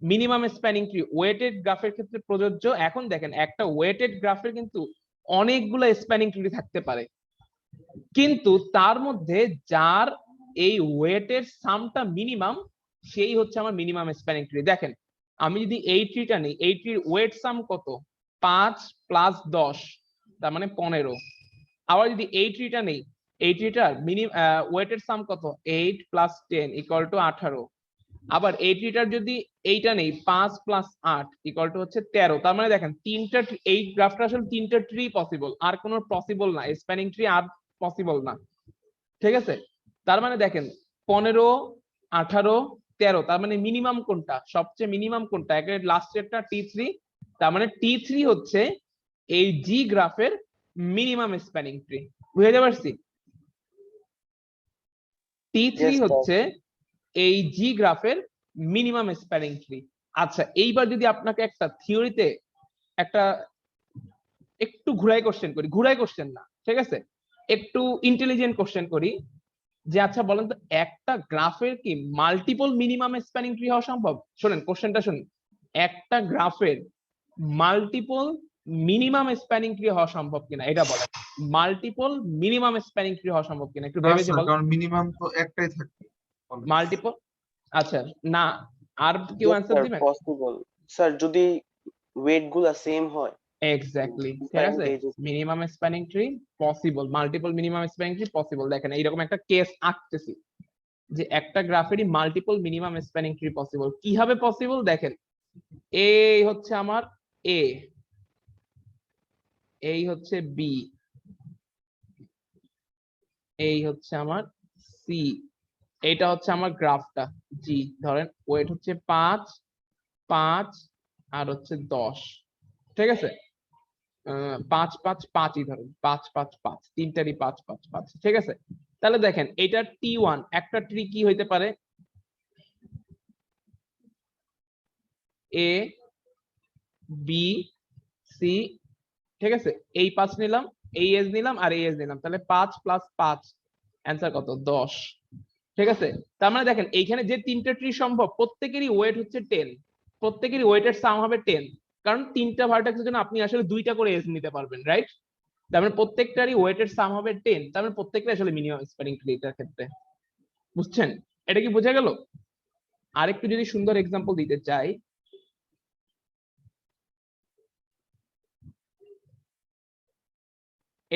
মিনিমাম স্প্যানিং ট্রি ওয়েটেড গ্রাফের ক্ষেত্রে প্রযোজ্য। এখন দেখেন, একটা ওয়েটেড গ্রাফের কিন্তু অনেকগুলো স্প্যানিং ট্রি থাকতে পারে, কিন্তু তার মধ্যে যার এই ওয়েটের সামটা মিনিমাম, সেই হচ্ছে আমার মিনিমাম স্প্যানিং ট্রি। দেখেন, আমি যদি এই ট্রিটা নিই, এই ট্রির ওয়েট সাম কত? 5 + 10, তার মানে 15। আবার যদি এই ট্রিটা নেই, এই ট্রিটার ওয়েটের সাম কত? 8 + 10 = 18। আবার এই ট্রিটার যদি এইটা নেই, 5 + 8 = হচ্ছে 13। তার মানে দেখেন, এই গ্রাফটা আসলে তিনটা ট্রি পসিবল, আর কোনো পসিবল না, স্প্যানিং ট্রি আর পসিবল না, ঠিক আছে? তার মানে দেখেন 15, 18, 13, তার মানে মিনিমাম কোনটা? সবচেয়ে মিনিমাম কোনটা? একের লাস্টেরটা T3। তার মানে T3 হচ্ছে এই জি গ্রাফের মিনিমাম স্প্যানিং ট্রি, বুঝতে পারছি? T3 হচ্ছে এই জি গ্রাফের মিনিমাম স্প্যানিং ট্রি। আচ্ছা, এইবার যদি আপনাকে একটা থিওরিতে একটা একটু ঘুরাই কোশ্চেন না, ঠিক আছে, একটু ইন্টেলিজেন্ট কোশ্চেন করি, যে আচ্ছা বলেন তো, একটা গ্রাফের কি মাল্টিপল মিনিমাম স্প্যানিং ট্রি হওয়া সম্ভব? শোনেন কোশ্চেনটা শুনুন, একটা গ্রাফের মাল্টিপল মিনিমাম স্প্যানিং ট্রি হওয়া সম্ভব কিনা এটা বলেন। মাল্টিপল মিনিমাম স্প্যানিং ট্রি হওয়া সম্ভব কিনা একটু না ভেবে স্যার, বলেন। কারণ মিনিমাম তো একটাই থাকে। মাল্টিপল, আচ্ছা না, আর কেউ অ্যান্সার দিবেন? পসিবল স্যার, যদি ওয়েট গুলা সেম হয়। এক্স্যাক্টলি, ঠিক আছে, minimum spanning tree possible, multiple minimum spanning tree possible. দেখেন এইরকম একটা কেস আঁকতেছি, যে একটা গ্রাফেরই multiple minimum spanning tree possible. কিভাবে পসিবল? দেখেন, এই হচ্ছে আমার এ, এই হচ্ছে বি, এই হচ্ছে আমার সি, এটা হচ্ছে আমার গ্রাফটা জি। ধরেন ওয়েট হচ্ছে 5, 5 আর হচ্ছে 10, ঠিক আছে? 5, 5, 5ই ধরেন, 5, 5, 5, তিনটারই 5, 5, 5, ঠিক আছে? তাহলে দেখেন, এটা T1 একটা ট্রি কি হইতে পারে? এ বি সি, ঠিক আছে, এই 5 নিলাম, এই এজ নিলাম আর এই এজ নিলাম, তাহলে 5 + 5 অ্যান্সার কত? 10। ঠিক আছে, তার মানে দেখেন এইখানে যে তিনটা ট্রি সম্ভব প্রত্যেকেরই ওয়েট হচ্ছে 10, প্রত্যেকেরই ওয়েটের সাম হবে 10, কারণ তিনটা ভার্টেক্সের জন্য আপনি আসলে দুইটা করে এজ নিতে পারবেন, রাইট? তার মানে প্রত্যেকটারই ওয়েটের সাম হবে 10, তার মানে প্রত্যেকটা আসলে মিনিমাম স্প্যানিং ট্রি এর ক্ষেত্রে। বুঝছেন? এটা কি বোঝা গেল? আরেকটু যদি সুন্দর এক্সাম্পল দিতে চাই,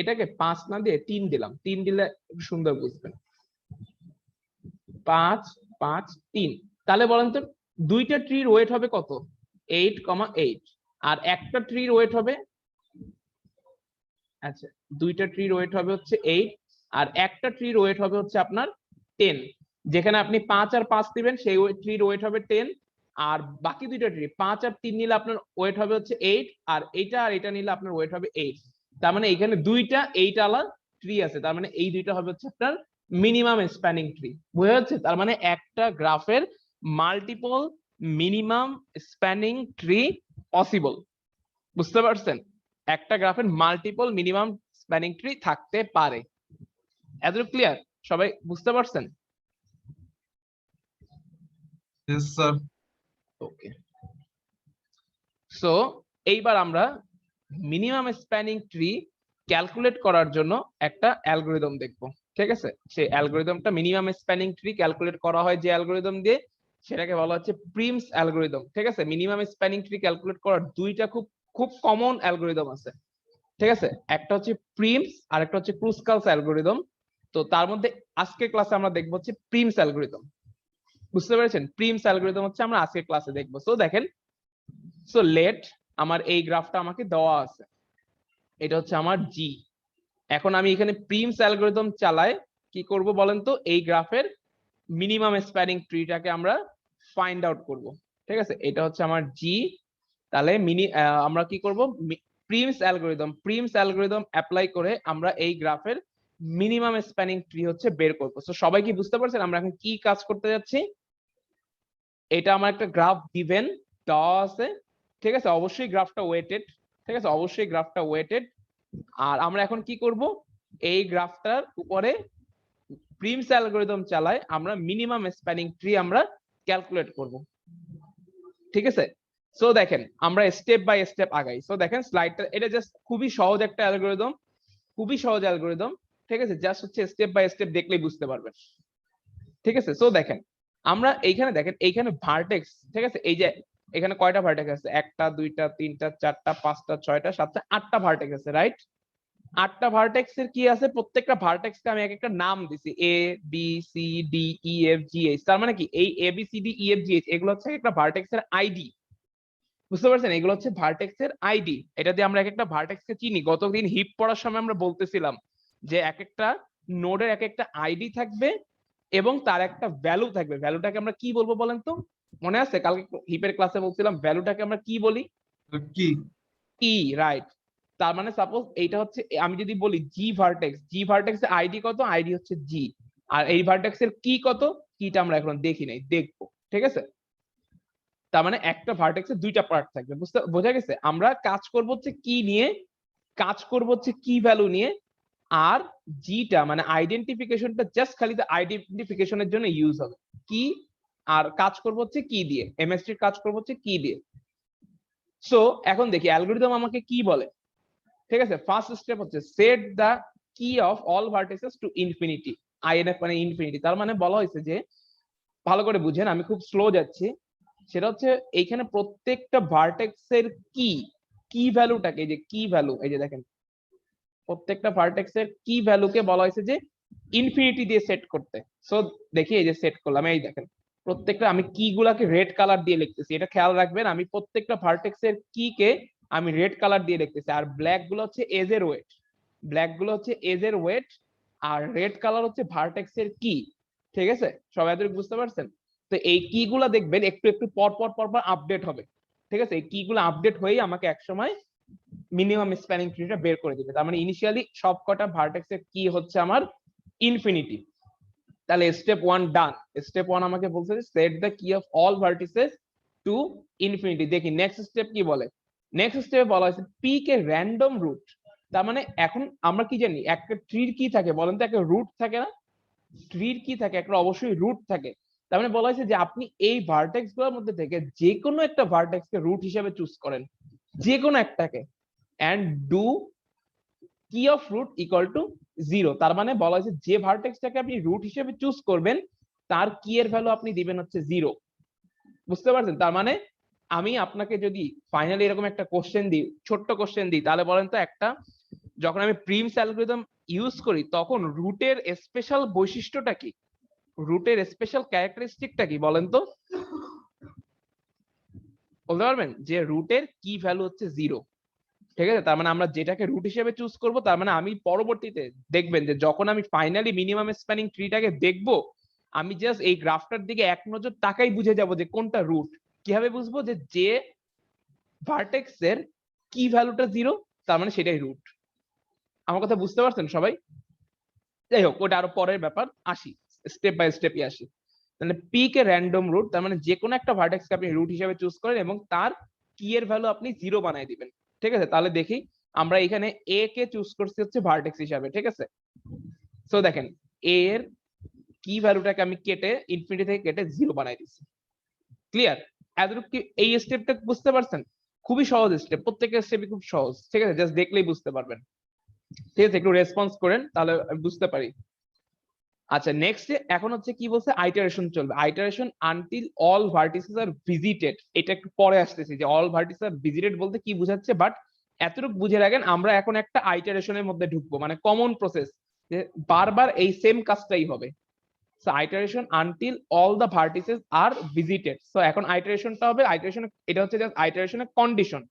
এটাকে 5 না দিয়ে 3 দিলাম, 3 দিলে একটু সুন্দর বুঝবেন। 5 5 3, তাহলে বলেন তো দুইটা ট্রির ওয়েট হবে কত? 8,8, আর একটা ট্রির ওয়েট হবে, আচ্ছা দুইটা ট্রির ওয়েট হবে হচ্ছে 8, আর একটা ট্রির ওয়েট হবে হচ্ছে আপনার 10। যেখানে আপনি 5 আর 5 দিবেন সেই ট্রির ওয়েট হবে 10, আর বাকি দুইটা ট্রি 5 আর 3 নিলে আপনার ওয়েট হবে হচ্ছে 8, আর এইটা আর এটা নিলে আপনার ওয়েট হবে 8। তার মানে এখানে দুইটা 8 আলা ট্রি আছে, তার মানে এই দুইটা হবে হচ্ছে আপনার মিনিমাম স্প্যানিং ট্রি। বুঝা যাচ্ছে? তার মানে একটা গ্রাফের multiple minimum spanning tree possible. বুঝতে পারছেন? একটা গ্রাফের মাল্টিপল মিনিমাম স্প্যানিং ট্রি থাকতে পারে। এতটুকু ক্লিয়ার? সবাই বুঝতে পারছেন? Yes, sir. ওকে, সো এইবার আমরা মিনিমাম স্প্যানিং ট্রি ক্যালকুলেট করার জন্য একটা অ্যালগরিদম দেখব। ঠিক আছে, সেই অ্যালগরিদমটা মিনিমাম স্প্যানিং ট্রি ক্যালকুলেট করা হয় যে অ্যালগরিদম দিয়ে, সেটাকে বলা হচ্ছে প্রিমস অ্যালগরিদম। ঠিক আছে, মিনিমাম স্প্যানিং ট্রি ক্যালকুলেট করার দুইটা খুব খুব কমন অ্যালগরিদম আছে। ঠিক আছে, একটা হচ্ছে প্রিমস আর একটা হচ্ছে ক্রুস্কালস অ্যালগরিদম। তো তার মধ্যে আজকের ক্লাসে আমরা দেখবো হচ্ছে প্রিমস অ্যালগরিদম। বুঝতে পেরেছেন? প্রিমস অ্যালগরিদম হচ্ছে আমরা আজকের ক্লাসে দেখবো। সো দেখেন, সো লেট আমার এই গ্রাফটা আমাকে দেওয়া আছে, এটা হচ্ছে আমার জি। এখন আমি এখানে প্রিমস অ্যালগরিদম চালাই, কি করব বলেন তো? এই গ্রাফের মিনিমাম স্প্যানিং ট্রিটাকে আমরা ফাইন্ড আউট করব। ঠিক আছে, এটা হচ্ছে আমার জি। তাহলে আমরা কি করব? প্রিমস অ্যালগরিদম অ্যাপ্লাই করে আমরা এই গ্রাফের মিনিমাম স্প্যানিং ট্রি হচ্ছে বের করব। সো সবাই কি বুঝতে পারছেন আমরা এখন কি কাজ করতে যাচ্ছি? এটা আমার একটা গ্রাফ গিভেন দেওয়া আছে। ঠিক আছে, অবশ্যই গ্রাফটা ওয়েটেড। ঠিক আছে, অবশ্যই গ্রাফটা ওয়েটেড। আর আমরা এখন কি করব? এই গ্রাফটার উপরে প্রিমস অ্যালগরিদম চালাই, আমরা মিনিমাম স্প্যানিং ট্রি আমরা ক্যালকুলেট করব। ঠিক আছে, সো দেখেন আমরা স্টেপ বাই স্টেপ আগাই। সো দেখেন স্লাইডটা, এটা জাস্ট খুবই সহজ একটা অ্যালগরিদম, খুবই সহজ অ্যালগরিদম। ঠিক আছে, জাস্ট হচ্ছে স্টেপ বাই স্টেপ দেখলেই বুঝতে পারবেন। ঠিক আছে, সো দেখেন আমরা এইখানে, দেখেন এইখানে ভার্টেক্স, ঠিক আছে, এই যে এখানে কয়টা ভার্টেক্স আছে? 1টা 2টা 3টা 4টা 5টা 6টা 7টা 8টা ভার্টেক্স আছে, রাইট? 8টা ভার্টেক্স এর কি আছে? প্রত্যেকটা ভার্টেক্সকে আমি এক একটা নাম দিছি, A B C D E F G H. তার মানে কি এই A B C D E F G H এগুলো হচ্ছে একটা ভার্টেক্সের আইডি। বুঝতে পারছেন? এগুলো হচ্ছে ভার্টেক্সের আইডি। এটা দিয়ে আমরা এক একটা ভার্টেক্সকে চিনি। গতদিন হিপ পড়ার সময় আমরা বলতেছিলাম যে এক একটা নোডের এক একটা আইডি থাকবে এবং তার একটা ভ্যালু থাকবে। ভ্যালুটাকে আমরা কি বলবো বলেন তো? মনে আছে কালকে হিপের ক্লাসে বলছিলাম ভ্যালুটাকে আমরা কি বলি? কি? কি, রাইট? তার মানে সাপোজ এইটা হচ্ছে, আমি যদি বলি জি ভার্টেক্স এর আইডি কত? আইডি হচ্ছে জি। আর এই ভার্টেক্স এর কি কত? কিটা আমরা এখন দেখি নাই, দেখবো। ঠিক আছে, তার মানে একটা ভার্টেক্সের দুইটা পার্ট থাকবে। বোঝা গেছে? আমরা কাজ করব হচ্ছে কি নিয়ে, কাজ করব হচ্ছে কি ভ্যালু নিয়ে, আর জিটা মানে আইডেন্টিফিকেশনটা জাস্ট খালি আইডেন্টিফিকেশনের জন্য ইউজ হবে কি, আর কাজ করব হচ্ছে কি দিয়ে, এমএসটি কাজ করব হচ্ছে কি দিয়ে। সো এখন দেখি অ্যালগরিদম আমাকে কি বলে। ঠিক আছে, ফার্স্ট স্টেপ হচ্ছে সেট দা কি of all vertices to infinity. INF মানে ইনফিনিটি। তার মানে বলা হয়েছে যে, ভালো করে বুঝেন, আমি খুব স্লো যাচ্ছি, সেটা হচ্ছে এইখানে প্রত্যেকটা ভার্টেক্সের কি ভ্যালুটাকে, এই যে কি ভ্যালু, এই যে দেখেন প্রত্যেকটা ভার্টেক্সের কি ভ্যালুকে বলা হয়েছে যে ইনফিনিটি দিয়ে সেট করতে। সো দেখি এই যে সেট করলাম, এই দেখেন প্রত্যেকটা আমি কি গুলাকে রেড কালার দিয়ে লিখতেছি। এটা খেয়াল রাখবেন, আমি প্রত্যেকটা ভার্টেক্সের কি কে আমি রেড কালার দিয়ে লিখতেছি, আর ব্ল্যাক গুলো হচ্ছে এজ এর ওয়েট, ব্ল্যাক গুলো হচ্ছে এজ এর ওয়েট, আর রেড কালার হচ্ছে ভার্টেক্সের কি। ঠিক আছে, সবাই এতটুকু বুঝতে পারছেন? তো এই কি গুলা দেখবেন একটু একটু পর পর আপডেট হবে। ঠিক আছে, এই কি গুলো আপডেট হয়েই আমাকে একসময় মিনিমাম স্প্যানিং ট্রিটা বের করে দিবে। তার মানে ইনিশিয়ালি সবকটা ভার্টেক্সের কি হচ্ছে আমার ইনফিনিটি। তাহলে স্টেপ 1 ডান। স্টেপ 1 আমাকে বলছে যে সেট দ্য কি of all vertices to infinity. দেখি নেক্সট স্টেপ কি বলে। নেক্সট স্টেপে বলা হয়েছে পি কে র্যান্ডম রুট। তার মানে এখন আমরা কি জানি একটা ট্রির কি থাকে বলেন তো, একটা রুট থাকে না? ট্রির কি থাকে? একটা অবশ্যই রুট থাকে। তার মানে বলা হয়েছে যে আপনি এই ভার্টেক্স গুলোর মধ্যে থেকে যে কোনো একটা ভার্টেক্স কে রুট হিসেবে চুজ করেন, যে কোনো একটাকে, এন্ড ডু কি অফ রুট ইকুয়াল টু 0। তার মানে বলা হয়েছে যে ভার্টেক্সটাকে আপনি রুট হিসেবে চুজ করবেন তার কি এর ভ্যালু আপনি দিবেন হচ্ছে 0। বুঝতে পারছেন? তার মানে আমি আপনাকে যদি ফাইনালি এরকম একটা কোশ্চেন দিই, ছোট্ট কোশ্চেন দিই, তাহলে বলেন তো একটা, যখন আমি প্রিমস অ্যালগরিদম ইউজ করি তখন রুটের স্পেশাল বৈশিষ্ট্যটা কি, রুটের স্পেশাল ক্যারেক্টারিস্টিকটা কি বলেন তো? বলতে পারবেন যে রুটের কি ভ্যালু হচ্ছে 0। ঠিক আছে, তার মানে আমরা যেটাকে রুট হিসেবে চুজ করব, তার মানে আমি পরবর্তীতে দেখবেন যে যখন আমি ফাইনালি মিনিমাম স্প্যানিং ট্রিটাকে দেখব, আমি জাস্ট এই গ্রাফটার দিকে এক নজর তাকাই বুঝে যাব যে কোনটা রুট। কিভাবে বুঝবো? যে ভার্টেক্স এর কি ভ্যালুটা 0, তার মানে সেটাই রুট। আমার কথা বুঝতে পারছেন সবাই? যাই হোক, ওটা আরো পরের ব্যাপার, আসি স্টেপ বাই স্টেপই আসি। তাহলে পি কে র্যান্ডম রুট, তার মানে যে কোনো একটা ভার্টেক্স কে আপনি রুট হিসেবে চুজ করেন এবং তার কি এর ভ্যালু আপনি 0 বানাই দিবেন। ঠিক আছে, তাহলে দেখি আমরা এখানে এ কে চুজ করছি হচ্ছে ভার্টেক্স হিসাবে। ঠিক আছে, সো দেখেন এ এর কি ভ্যালুটাকে আমি কেটে ইনফিনিটি থেকে কেটে 0 বানাই দিচ্ছি। ক্লিয়ার? এতটুকু কি এই স্টেপটা বুঝতে পারছেন? খুবই সহজ স্টেপ, প্রত্যেকটা স্টেপই খুব সহজ। ঠিক আছে, জাস্ট দেখলেই বুঝতে পারবেন। ঠিক আছে, একটু রেসপন্স করেন তাহলে আমি বুঝতে পারি। আচ্ছা, নেক্সট এখন হচ্ছে কি বলছে, আইটারেশন চলবে। Iteration until all vertices are visited. এটা একটু পরে আসতেছি যে অল ভার্টিসেস আর ভিজিটেড বলতে কি বোঝাচ্ছে, বাট এতটুকু বুঝে রাখেন আমরা এখন একটা আইটারেশনের মধ্যে ঢুকবো, মানে কমন প্রসেস, যে বারবার এই সেম কাজটাই হবে। So iteration until all the vertices are visited. So এখন আইটারেশনটা হবে, আইটারেশন এটা হচ্ছে জাস্ট আইটারেশনের কন্ডিশন।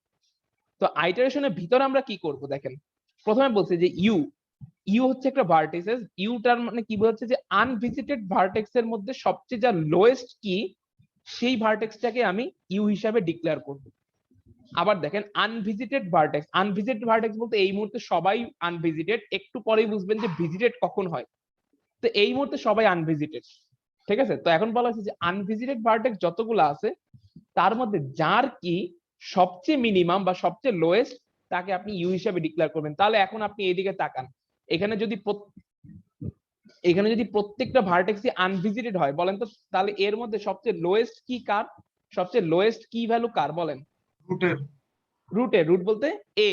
তো আইটারেশনের ভিতরে আমরা কি করব দেখেন, প্রথমে বলছে যে ইউ হচ্ছে একটা ভার্টিসেস। ইউটার মানে কি বোঝাচ্ছে যে আনভিজিটেড ভার্টেক্স এর মধ্যে সবচেয়ে যা লোয়েস্ট কি, সেই ভার্টেক্সটাকে আমি ইউ হিসাবে ডিক্লেয়ার করব। আবার দেখেন আনভিজিটেড ভার্টেক্স, আনভিজিটেড ভার্টেক্স বলতে এই মুহূর্তে সবাই আনভিজিটেড, একটু পরেই বুঝবেন যে ভিজিটেড কখন হয়। তো এই মুহূর্তে সবাই আনভিজিটেড। ঠিক আছে, তো এখন বলা হচ্ছে যে আনভিজিটেড ভার্টেক্স যতগুলো আছে তার মধ্যে যার কি সবচেয়ে মিনিমাম বা সবচেয়ে লোয়েস্ট তাকে আপনি ইউ হিসাবে ডিক্লেয়ার করবেন। তাহলে এখন আপনি এইদিকে তাকান, এখানে যদি প্রত্যেকটা ভার্টেক্সই আনভিজিটেড হয় বলেন তো, তাহলে এর মধ্যে সবচেয়ে লোয়েস্ট কি কার, সবচেয়ে লোয়েস্ট কি ভ্যালু কার বলেন? রুটের। রুট বলতে এ,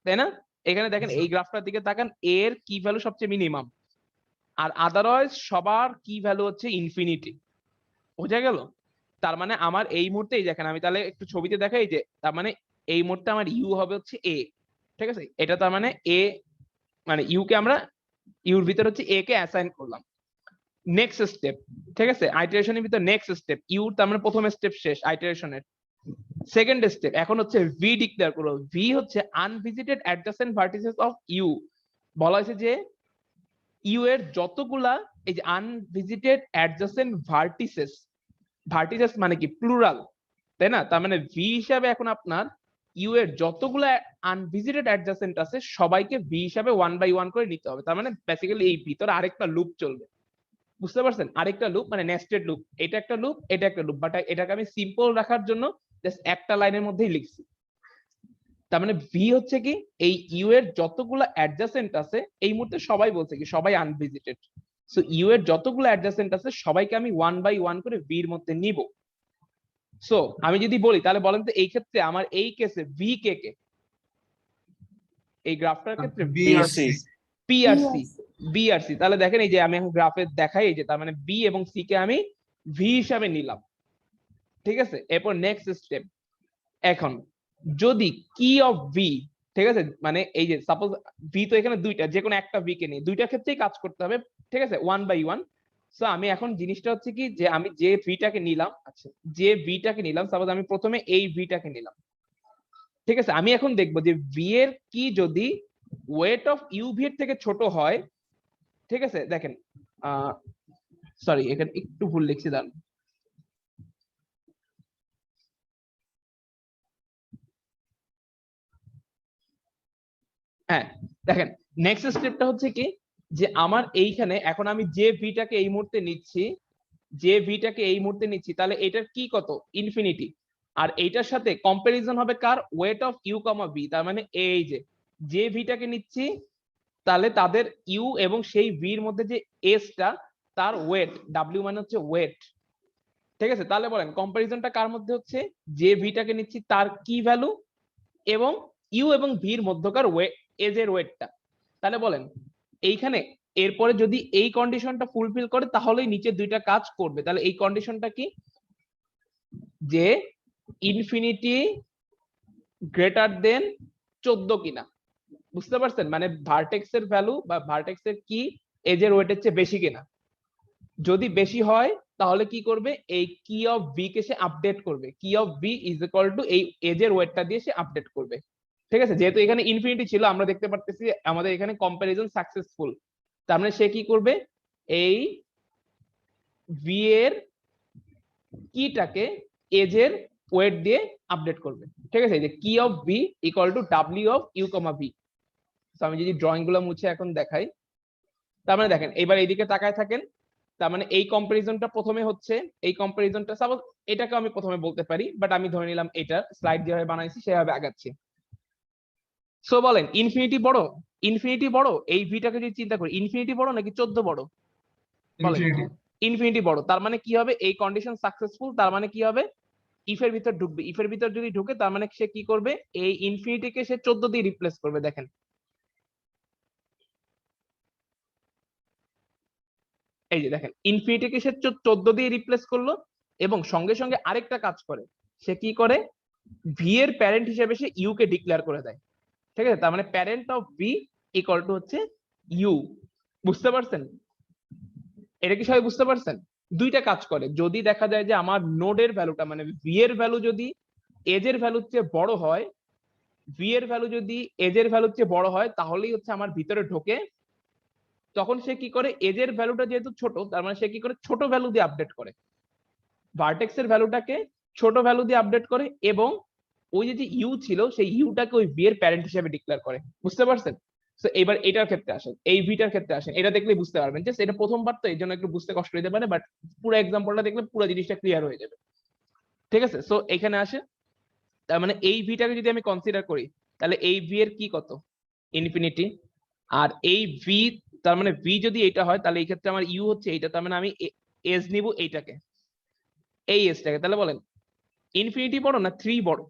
তাই না? এখানে দেখেন এই গ্রাফটার দিকে তাকান, এ এর কি ভ্যালু সবচেয়ে মিনিমাম, আর আদারওয়াইজ সবার কি ভ্যালু হচ্ছে ইনফিনিটি। বোঝা গেল? তার মানে আমার এই মুহূর্তে এই দেখেন, আমি তাহলে একটু ছবিতে দেখাই যে তার মানে এই মুহূর্তে আমার ইউ হবে হচ্ছে এ। ঠিক আছে, এটা তার মানে এ, মানে ইউ কে আমরা ইউর ভিতর হচ্ছে এ কে অ্যাসাইন করলাম। নেক্সট স্টেপ, ঠিক আছে, আইটারেশনের ভিতর নেক্সট স্টেপ, ইউ তার মানে প্রথম স্টেপ শেষ আইটারেশনের। সেকেন্ড স্টেপ এখন হচ্ছে ভি ডিক্লেয়ার করো। ভি হচ্ছে আনভিজিটেড অ্যাডজাসেন্ট ভার্টিসেস অফ ইউ। বলা হয়েছে যে ইউ এর যতগুলা এই যে আনভিজিটেড অ্যাডজাসেন্ট ভার্টিসেস, ভার্টিসেস মানে কি প্লুরাল, তাই না? তার মানে ভি হিসাবে এখন আপনার ইউ এর যতগুলা আনভিজিটেড অ্যাডজাসেন্ট আছে সবাইকে ভি হিসাবে 1 বাই 1 করে নিতে হবে। তার মানে বেসিক্যালি এই ভিতরে আরেকটা লুপ চলবে। বুঝতে পারছেন? আরেকটা লুপ মানে নেস্টেড লুপ, এটা একটা লুপ, এটা একটা লুপ, বাট এটাকে আমি সিম্পল রাখার জন্য জাস্ট একটা লাইনের মধ্যেই লিখছি। তার মানে ভি হচ্ছে কি এই ইউ এর যতগুলা অ্যাডজাসেন্ট আছে এই মুহূর্তে সবাই বলছে কি সবাই আনভিজিটেড। সো ইউ এর যতগুলো অ্যাডজাসেন্ট আছে সবাইকে আমি 1 বাই 1 করে ভি এর মধ্যে নিব। সো আমি যদি বলি তাহলে বলেন তো এই ক্ষেত্রে আমার এই কেসে ভি কে কে, এই গ্রাফটার ক্ষেত্রে BC P R C, B আর সি। তাহলে দেখেন এই যে আমি এখন গ্রাফে দেখাই এই যে তার মানে বি এবং সি কে আমি ভি হিসাবে নিলাম। ঠিক আছে, এরপর নেক্সট স্টেপ, এখন যদি কি অফ ভি, ঠিক আছে, মানে এই যে সাপোজ ভি তো এখানে দুইটা, যে কোনো একটা ভি কে নিয়ে দুইটা ক্ষেত্রেই কাজ করতে হবে। ঠিক আছে, 1 বাই 1। সো আমি এখন জিনিসটা হচ্ছে কি যে আমি যে ভিটাকে নিলাম, আচ্ছা যে ভিটাকে নিলাম, সাপোজ আমি প্রথমে এই ভিটাকে নিলাম। ঠিক আছে, আমি এখন দেখবো যে ভি এর কি যদি ওয়েট অফ ইউ ভি এর থেকে ছোট হয়। ঠিক আছে, দেখেন সরি এখানে একটু ভুল লিখছি, দাঁড়ান। হ্যাঁ দেখেন, নেক্সট স্টেপটা হচ্ছে কি যে আমার এইখানে এখন আমি যে ভিটাকে এই মুহূর্তে নিচ্ছি, যে ভিটাকে এই মুহূর্তে নিচ্ছি, তাহলে এটার কি কত ইনফিনিটি। আর এইটার সাথে কম্পারিজন হবে কার, weight of U comma V. তার মানে এই যে ভিটাকে নিচ্ছি তাহলে তাদের ইউ এবং সেই ভির মধ্যে যে এসটা তার ওয়েট, ডাব্লিউ মানে হচ্ছে ওয়েট। ঠিক আছে, তাহলে বলেন কম্পারিজনটা কার মধ্যে হচ্ছে, যে ভিটাকে নিচ্ছি তার কি ভ্যালু এবং ইউ এবং ভির মধ্যকার এজ এর ওয়েটটা। তাহলে বলেন এইখানে এরপরে যদি এই কন্ডিশনটা ফুলফিল করে তাহলেই নিচে দুইটা কাজ করবে। তাহলে এই কন্ডিশনটা কি, যে ইনফিনিটি গ্রেটার দেন 14 কিনা। বুঝতে পারছেন, মানে ভার্টেক্স এর ভ্যালু বা ভার্টেক্স এর কি এজ এর ওয়েটের চেয়ে বেশি কিনা। যদি বেশি হয় তাহলে কি করবে, এই কি of V K say update করবে, কি of V is equal to এই এজ এর ওয়েটটা দিয়ে সে আপডেট করবে। ঠিক আছে, যেহেতু এখানে ইনফিনিটি ছিল আমরা দেখতে পারতেছি আমাদের এখানে কম্পারিজন সাকসেসফুল, তার মানে সে কি করবে, এই ভি এর কিটাকে এজ এর ওয়েট দিয়ে আপডেট করবে। ঠিক আছে, যে key of V equal to W of U comma V. আমি যদি ড্রয়িং গুলো মুছে এখন দেখাই, তার মানে দেখেন এবার এইদিকে তাকায় থাকেন, তার মানে এই কম্পারিজনটা প্রথমে হচ্ছে, এই কম্পারিজনটা সাপোজ এটাকে আমি প্রথমে বলতে পারি, বাট আমি ধরে নিলাম এটা স্লাইড যেভাবে বানাইছি সেভাবে আগাচ্ছি। সো বলেন ইনফিনিটি বড়, ইনফিনিটি বড়, এই ভিটাকে যদি চিন্তা করি ইনফিনিটি বড় নাকি 14 বড়, বলেন infinity, ইনফিনিটি বড়। তার মানে কি হবে, এই কন্ডিশন সাকসেসফুল, তার মানে কি হবে, ইফের ভিতর ঢুকবে, ইফের ভিতর যদি ঢুকে তার মানে সে কি করবে, এই ইনফিনিটিকে সে 14 দিয়ে রিপ্লেস করবে। দেখেন এই যে দেখেন ইনফিনিটিকে সে 14 দিয়ে রিপ্লেস করলো এবং সঙ্গে সঙ্গে আরেকটা কাজ করে, সে কি করে, ভি এর প্যারেন্ট হিসেবে সে ইউ কে ডিক্লেয়ার করে দেয়। ঠিক আছে, তার মানে parent of V equal two হচ্ছে ইউ। বুঝতে পারছেন, এটা কি সবাই বুঝতে পারছেন? দুইটা কাজ করে, যদি দেখা যায় যে আমার নোডের ভ্যালুটা মানে ভি এর ভ্যালু যদি এজ এর ভ্যালুর চেয়ে বড় হয়, ভি এর ভ্যালু যদি এজ এর ভ্যালুর চেয়ে বড় হয় তাহলেই হচ্ছে আমার ভিতরে ঢোকে। তখন সে কি করে, এজ এর ভ্যালুটা যেহেতু ছোট তার মানে সে কি করে, ছোট ভ্যালু দিয়ে আপডেট করে, ভার্টেক্স এর ভ্যালুটাকে ছোট ভ্যালু দিয়ে আপডেট করে এবং ওই যে ইউ ছিল সেই ইউটাকে ওই ভি এর প্যারেন্ট হিসেবে ডিক্লেয়ার করে। বুঝতে পারছেন? তো এবার এটার ক্ষেত্রে আসেন, এই ভিটার ক্ষেত্রে আসেন, এটা দেখলেই বুঝতে পারবেন। জাস্ট এটা প্রথমবার তো এই জন্য একটু বুঝতে কষ্ট হতে পারে, বাট পুরো এক্সাম্পলটা দেখলে পুরো জিনিসটা ক্লিয়ার হয়ে যাবে। ঠিক আছে, সো এখানে আসে, তার মানে এই ভিটাকে যদি আমি কনসিডার করি তাহলে এই ভি এর কি কত, ইনফিনিটি, আর এই ভি, তার মানে ভি যদি এটা হয় তাহলে এই ক্ষেত্রে আমার ইউ হচ্ছে এইটা, তার মানে আমি এজ নিব এইটাকে, এই এজটাকে। তাহলে বলেন ইনফিনিটি বড় না 3 বড়?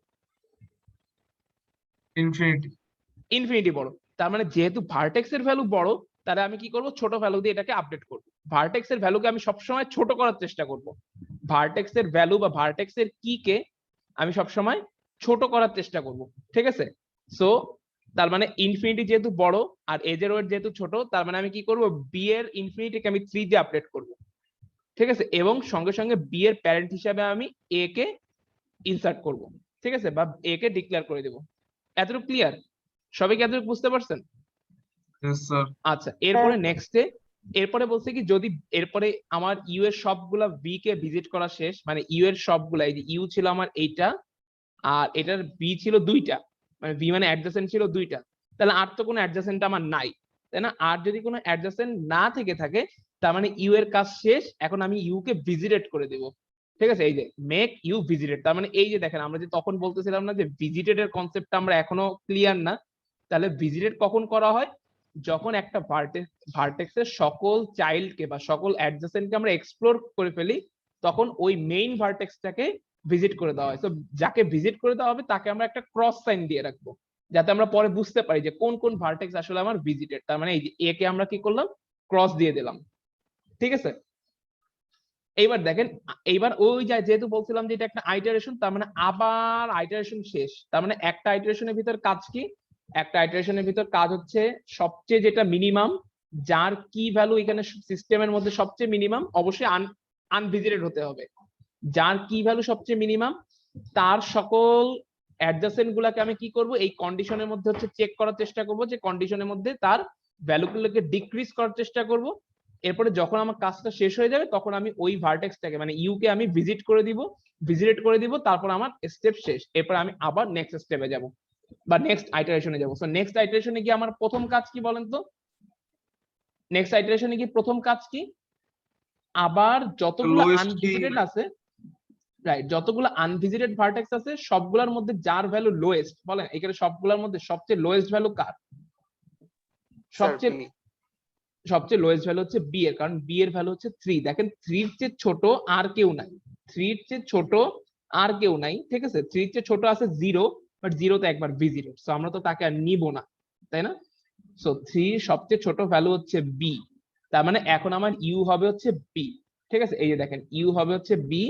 infinity, ইনফিনিটি বড়। তার মানে যেহেতু ভার্টেক্স এর ভ্যালু বড় তাহলে আমি কি করব, ছোট ভ্যালু দিয়ে এটাকে আপডেট করব। ভার্টেক্স এর ভ্যালুকে আমি সবসময় ছোট করার চেষ্টা করব, ভার্টেক্স এর ভ্যালু বা ভার্টেক্স এর কি কে আমি সবসময় ছোট করার চেষ্টা করব। ঠিক আছে, সো তার মানে ইনফিনিটি যেহেতু বড় আর এজ এর ওয়েট যেহেতু ছোট, তার মানে আমি কি করব, বি এর ইনফিনিটিকে আমি 3 দিয়ে আপডেট করব। ঠিক আছে, এবং সঙ্গে সঙ্গে বি এর প্যারেন্ট হিসাবে আমি এ কে ইনসার্ট করব। ঠিক আছে, বা এ কে ডিক্লেয়ার করে দেব। এতটুকু ক্লিয়ার? সবাই কি এতটুকু বুঝতে পারছেন? yes sir, আচ্ছা, এরপরে নেক্সটে এরপরে বলছে কি, যদি এরপরে আমার ইউ এর সবগুলা ভি কে ভিজিট করা শেষ, মানে ইউ এর সবগুলা, এই যে ইউ ছিল আমার এইটা আর এটার বি ছিল দুইটা, মানে ভি মানে অ্যাডজাসেন্ট ছিল দুইটা, তাহলে আর তো কোনো অ্যাডজাসেন্ট আমার নাই, তাই না? আর যদি কোনো অ্যাডজাসেন্ট না থেকে থাকে তার মানে ইউ এর কাজ শেষ, এখন আমি ইউ কে ভিজিটেড করে দেব। ঠিক আছে, এই যে মেক ইউ ভিজিটেড, তার মানে এই যে দেখেন আমরা যে তখন বলতেছিলাম না যে ভিজিটেড এর কনসেপ্টটা আমরা এখনো ক্লিয়ার না, তাহলে ভিজিটেড কখন করা হয়, যখন একটা ভার্টেক্সের সকল চাইল্ডকে বা সকল অ্যাডজাসেন্টকে আমরা এক্সপ্লোর করে ফেলি তখন ওই মেইন ভার্টেক্সটাকে ভিজিট করে দেওয়া হয়। তো যাকে ভিজিট করে দেওয়া হবে তাকে আমরা একটা ক্রস সাইন দিয়ে রাখবো যাতে আমরা পরে বুঝতে পারি যে কোন কোন ভার্টেক্স আসলে আমার ভিজিটেড। তার মানে এই যে এ কে আমরা কি করলাম, ক্রস দিয়ে দিলাম। ঠিক আছে, এইবার দেখেন, এইবার ওই যেহেতু বলছিলাম যে এটা একটা আইটারেশন, তার মানে আবার আইটারেশন শেষ। তার মানে একটা আইটারেশনের ভিতর কাজ কি, একটা আইটারেশনের ভিতর কাজ হচ্ছে সবচেয়ে যেটা মিনিমাম, যার কি ভ্যালু এখানে সিস্টেমের মধ্যে সবচেয়ে মিনিমাম, অবশ্যই আনভিজিটেড হতে হবে। যার কি ভ্যালু সবচেয়ে মিনিমাম তার সকল অ্যাডজাসেন্ট গুলাকে আমি কি করব, এই কন্ডিশনের মধ্যে হচ্ছে চেক করার চেষ্টা করব যে কন্ডিশনের মধ্যে তার ভ্যালুগুলোকে ডিক্রিজ করার চেষ্টা করব। এরপরে যখন আমার কাজটা শেষ হয়ে যাবে তখন আমি ওই ভার্টেক্সটাকে মানে ইউ কে আমি ভিজিট করে দিব, তারপর আমার স্টেপ শেষ। এরপর আমি আবার নেক্সট স্টেপে যাব বা নেক্সট আইটারেশনে যাব। সো নেক্সট আইটারেশনে গিয়ে আমার প্রথম কাজ কি বলেন তো, নেক্সট আইটারেশনে গিয়ে প্রথম কাজ কি, আবার যতগুলো Lowest আনভিজিটেড key- আছে রাইট, যতগুলো আনভিজিটেড ভার্টেক্স আছে সবগুলোর মধ্যে যার ভ্যালু লোয়েস্ট, বলেন এখানে সবগুলোর মধ্যে সবচেয়ে লোয়েস্ট ভ্যালু কার? স্যার সবচেয়ে সবচেয়ে লোয়েস্ট ভ্যালু হচ্ছে বি এর, কারণ বি এর ভ্যালু হচ্ছে 3। দেখেন 3 এর চেয়ে ছোট আর কেউ নাই, 3 এর চেয়ে ছোট আর কেউ নাই, ঠিক আছে? 3 এর চেয়ে ছোট আছে 0, বাট 0 তো একবার ভিজিটেড, সো আমরা তো তাকে আর নিব না, তাই না? সো 3 সবচেয়ে ছোট ভ্যালু হচ্ছে বি, তার মানে এখন আমার ইউ হবে হচ্ছে বি, ঠিক আছে? এই যে দেখেন ইউ হবে হচ্ছে বি,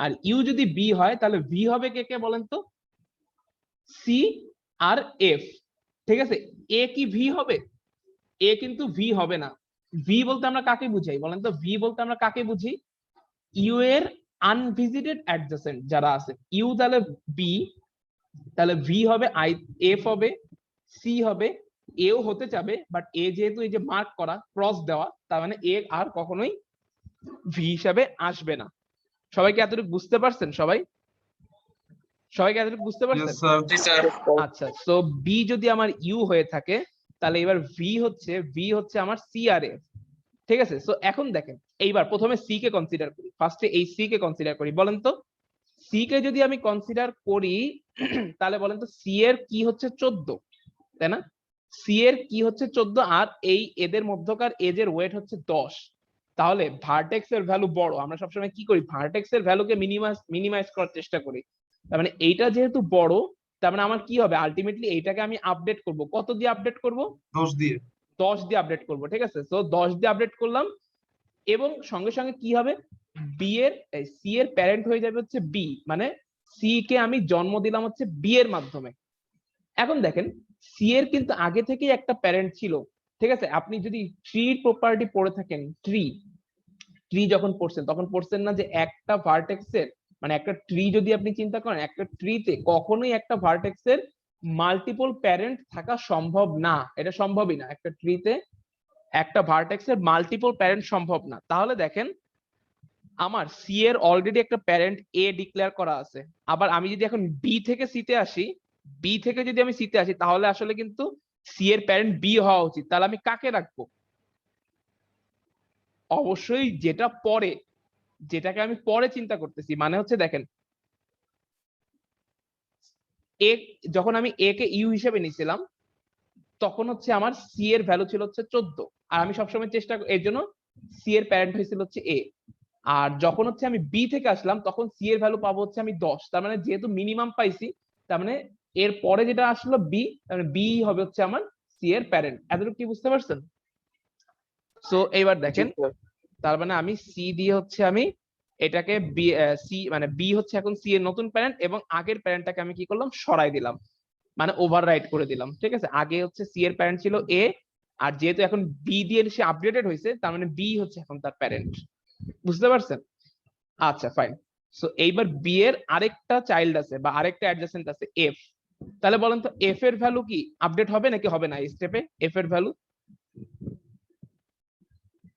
আর ইউ যদি বি হয় তাহলে ভি হবে কে কে বলেন তো? সি আর এফ, ঠিক আছে? এ কি ভি হবে? এ কিন্তু ভি হবে না। ভি বলতে আমরা কাকে বুঝাই বলেন তো? ভি বলতে আমরা কাকে বুঝি? ইউ এর আনভিজিটেড অ্যাডজেসেন্ট যারা আছে, ইউ তাহলে বি, তাহলে ভি হবে আই, এফ হবে, সি হবে, এও হতে যাবে, বাট এ যেহেতু এই যে মার্ক করা ক্রস দেওয়া, তার মানে এ আর কখনোই ভি হিসাবে আসবে না। সবাইকে এতটুকু বুঝতে পারছেন? সবাইকে এতটুকু বুঝতে পারছেন? Yes, sir. আচ্ছা, সো বি যদি আমার ইউ হয়ে থাকে তাহলে এবার ভি হচ্ছে আমার সি আর এফ, ঠিক আছে? সো এখন দেখেন এইবার প্রথমে সি কে কনসিডার করি, ফার্স্টে এই সি কে কনসিডার করি। বলেন তো সি কে যদি আমি কনসিডার করি তাহলে বলেন তো সি এর কি হচ্ছে 14, তাই না? সি এর কি হচ্ছে 14, আর এই এদের মধ্যকার এজের ওয়েট হচ্ছে 10। তাহলে ভার্টেক্স এর ভ্যালু বড়, আমরা সবসময় কি করি? ভার্টেক্স এর ভ্যালুকে মিনিমাইজ করার চেষ্টা করি। তার মানে এইটা যেহেতু বড়, তার মানে আমার কি হবে? আলটিমেটলি এইটাকে আমি আপডেট করব, কত দিয়ে আপডেট করব? 10 দিয়ে 10 দিয়ে আপডেট করব, ঠিক আছে? সো 10 দিয়ে আপডেট করলাম, এবং সঙ্গে সঙ্গে কি হবে? বি এর সি এর প্যারেন্ট হয়ে যাবে হচ্ছে বি, মানে সি কে আমি জন্ম দিলাম হচ্ছে বি এর মাধ্যমে। এখন দেখেন সি এর কিন্তু আগে থেকেই একটা প্যারেন্ট ছিল, ঠিক আছে? আপনি যদি ট্রির প্রপার্টি পড়ে থাকেন, ট্রি যখন পড়ছেন তখন পড়ছেন না যে একটা ভার্টেক্সের, মানে একটা ট্রি যদি আপনি চিন্তা করেন, একটা ট্রিতে কখনোই একটা ভার্টেক্সের মাল্টিপল প্যারেন্ট থাকা সম্ভব না, এটা সম্ভবই না। একটা ট্রিতে একটা ভার্টেক্সের মাল্টিপল প্যারেন্ট সম্ভব না। তাহলে দেখেন আমার সি এর অলরেডি একটা প্যারেন্ট এ ডিক্লেয়ার করা আছে, আবার আমি যদি এখন বি থেকে সিতে আসি, বি থেকে যদি আমি সিতে আসি, তাহলে আসলে কিন্তু সি এর প্যারেন্ট বি হওয়া উচিত। তাহলে আমি কাকে রাখবো? অবশ্যই যেটা পরে, যেটাকে আমি পরে চিন্তা করতেছি, মানে হচ্ছে দেখেন এ, যখন আমি এ কে ইউ হিসেবে নিয়েছিলাম তখন হচ্ছে আমার সি এর ভ্যালু ছিল হচ্ছে 14, আর আমি সবসময় চেষ্টা এর জন্য সি এর প্যারেন্ট হয়েছিল হচ্ছে এ। আর যখন হচ্ছে আমি বি থেকে আসলাম তখন সি এর ভ্যালু পাবো হচ্ছে আমি 10, তার মানে যেহেতু মিনিমাম পাইছি, তার মানে এর পরে যেটা আসলো বি, তার মানে বি হবে হচ্ছে আমার সি এর প্যারেন্ট। এতটুকু কি বুঝতে পারছেন? সো এইবার দেখেন, তার মানে আমি সি দিয়ে হচ্ছে আমি এটাকে বি, সি মানে বি হচ্ছে এখন সি এর নতুন প্যারেন্ট, এবং আগের প্যারেন্টটাকে আমি কি করলাম? সরাই দিলাম, মানে ওভাররাইট করে দিলাম, ঠিক আছে? আগে হচ্ছে সি এর প্যারেন্ট ছিল এ, আর যেহেতু এখন বি দিয়ে সে আপডেটেড হয়েছে, তার মানে বি হচ্ছে এখন তার প্যারেন্ট। বুঝতে পারছেন? আচ্ছা ফাইন। সো এইবার বি এর আরেকটা চাইল্ড আছে বা আরেকটা অ্যাডজাসেন্ট আছে এফ। তাহলে বলেন তো এফ এর ভ্যালু কি আপডেট হবে নাকি হবে না? এই স্টেপে এফ এর ভ্যালু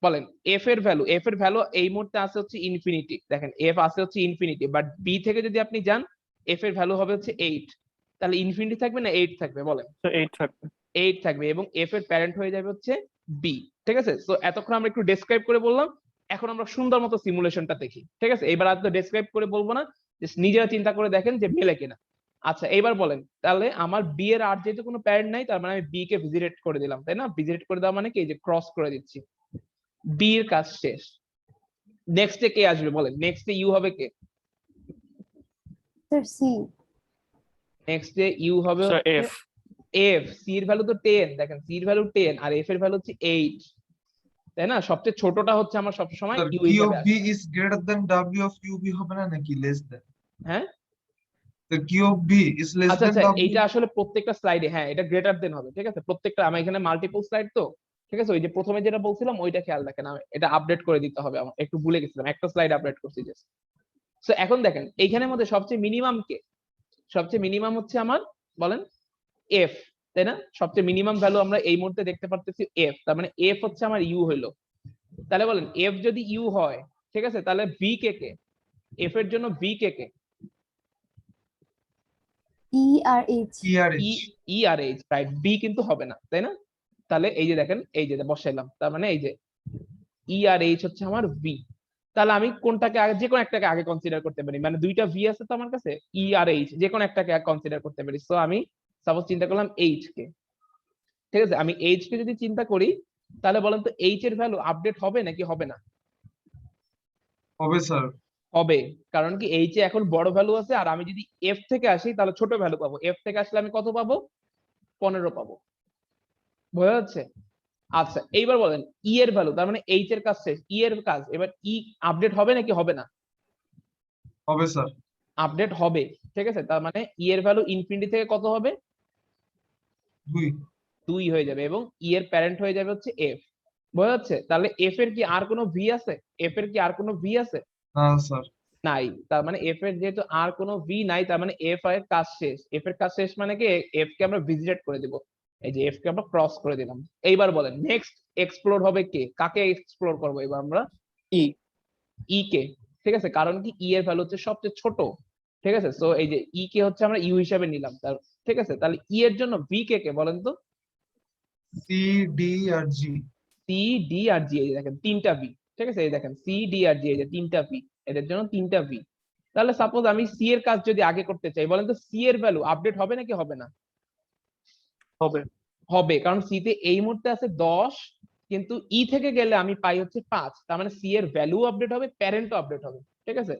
বলেন, এফ এর ভ্যালু এই মুহূর্তে আছে হচ্ছে ইনফিনিটি। দেখেন এফ আছে হচ্ছে ইনফিনিটি, বাট বি থেকে যদি আপনি যান এফ এর ভ্যালু হবে হচ্ছে 8। তাহলে ইনফিনিটি থাকবে না 8 থাকবে? বলেন। তো 8 থাকবে। 8 থাকবে, এবং এফ এর প্যারেন্ট হয়ে যাবে হচ্ছে বি, ঠিক আছে? সো এতক্ষণ আমরা একটু ডেসক্রাইব করে বললাম, এখন আমরা সুন্দর মতো সিমুলেশনটা দেখি, ঠিক আছে? এবার আর তো ডেসক্রাইব করে বলবো না, জাস্ট নিজেরা চিন্তা করে দেখেন যে মেলে কিনা। আচ্ছা এইবার বলেন, তাহলে আমার বি এর আর যেহেতু কোনো প্যারেন্ট নাই, তার মানে আমি বি কে ভিজিট করে দিলাম, তাই না? ভিজিট করে দেওয়া মানে কি? এই যে ক্রস করে দিচ্ছি, বি এর কাজ শেষ। নেক্সট কে আসবে বলেন? নেক্সট ইউ হবে কে? Sir C. নেক্সট ইউ হবে স্যার এফ। এফ। সি এর ভ্যালু তো 10, দেখেন সি এর ভ্যালু 10 আর এফ এর ভ্যালু হচ্ছে 8, তাই না? সবচেয়ে ছোটটা হচ্ছে আমার সবসময় Sir, ইউ P হিসেবে of আসে। B is greater than W of UB হবে না নাকি less than? হ্যাঁ, The Q of B is less আচ্ছা than আচ্ছা, W. এইটা আসলে প্রত্যেকটা স্লাইডে, হ্যাঁ এটা গ্রেটার দেন হবে, ঠিক আছে? প্রত্যেকটা, আমার এখানে মাল্টিপল স্লাইড তো, ঠিক আছে? ওই যে প্রথমে যেটা বলছিলাম ওইটা খেয়াল রাখেন, এটা আপডেট করে দিতে হবে, আমার একটু ভুলে গেছিলাম, একটা স্লাইড আপডেট করছি জাস্ট। সো এখন দেখেন এইখানের মধ্যে সবচেয়ে মিনিমাম কে? সবচেয়ে মিনিমাম হচ্ছে আমার, বলেন, এফ, তাই না? সবচেয়ে মিনিমাম ভ্যালু আমরা এই মুহূর্তে দেখতে পারতেছি এফ, তার মানে এফ হচ্ছে আমার ইউ হইলো। তাহলে বলেন এফ যদি ইউ হয়, ঠিক আছে, তাহলে ভি কে কে? এফ এর জন্য ভি কে কে? ই আর এইচ। E আর ই, H. ই আর এইচ, রাইট। বি কিন্তু হবে না, তাই না? তাহলে এই যে দেখেন, এই যে বসাইলাম, তার মানে এই যে ই আর এইচ হচ্ছে আমার ভি। তাহলে আমি কোনটাকে আগে, যে কোনো একটাকে আগে কনসিডার করতে পারি, মানে দুইটা ভি আছে তো আমার কাছে, ই আর এইচ, যে কোনো একটাকে কনসিডার করতে পারি। সো আমি সাপোজ চিন্তা করলাম এইচ কে, ঠিক আছে। আমি এইচ কে যদি চিন্তা করি, তাহলে বলেন তো এইচ এর ভ্যালু আপডেট হবে নাকি হবে না? হবে স্যার। হবে, কারণ কি এইচ এ এখন বড় ভ্যালু আছে, আর আমি যদি এফ থেকে আসি তাহলে ছোট ভ্যালু পাবো। এফ থেকে আসলে আমি কত পাবো? 15 পাবো। বোঝা যাচ্ছে? আচ্ছা, এইবার বলেন ই এর ভ্যালু, তার মানে এইচ এর কাজ শেষ, ই এর কাজ, এবার ই আপডেট হবে নাকি হবে না? হবে স্যার। আপডেট হবে, ঠিক আছে। তার মানে ই এর ভ্যালু ইনফিনিটি থেকে কত হবে? 2। 2 হয়ে যাবে, এবং ই এর প্যারেন্ট হয়ে যাবে হচ্ছে এফ। বোঝা যাচ্ছে? তাহলে এফ এর কি আর কোনো ভি আছে? এফ এর কি আর কোনো ভি আছে? না স্যার। নাই। তার মানে এফ এর যেহেতু আর কোনো ভি নাই, তার মানে এফ এর কাজ শেষ। এফ এর কাজ শেষ মানে কি এফ কে আমরা ভিজিট করে দিব, এই যে এফ কে আমরা ক্রস করে দিলাম। এইবার বলেন নেক্সট এক্সপ্লোর হবে কে? কাকে এক্সপ্লোর করবো এবার আমরা? ই ই কে, ঠিক আছে। কারণ কি ই এর ভ্যালু হচ্ছে সবচেয়ে ছোট, ঠিক আছে। সো এই যে ই কে হচ্ছে আমরা ইউ হিসাবে নিলাম, তার ঠিক আছে। তাহলে ই এর জন্য ভি কে কে বলেন তো? সি ডি আর জি। সি ডি আর জি, এই যে দেখেন তিনটা ভি, ঠিক আছে। এই দেখেন সি ডি আর জি, এই যে তিনটা ভি, এদের জন্য তিনটা ভি। তাহলে সাপোজ আমি সি এর কাজ যদি আগে করতে চাই, বলেন তো সি এর ভ্যালু আপডেট হবে নাকি হবে না? হবে। হবে, কারণ সি তে এই মুহূর্তে আছে 10, কিন্তু ই থেকে গেলে আমি পাই হচ্ছে 5। তার মানে সি এর ভ্যালু আপডেট হবে, প্যারেন্টও আপডেট হবে, ঠিক আছে।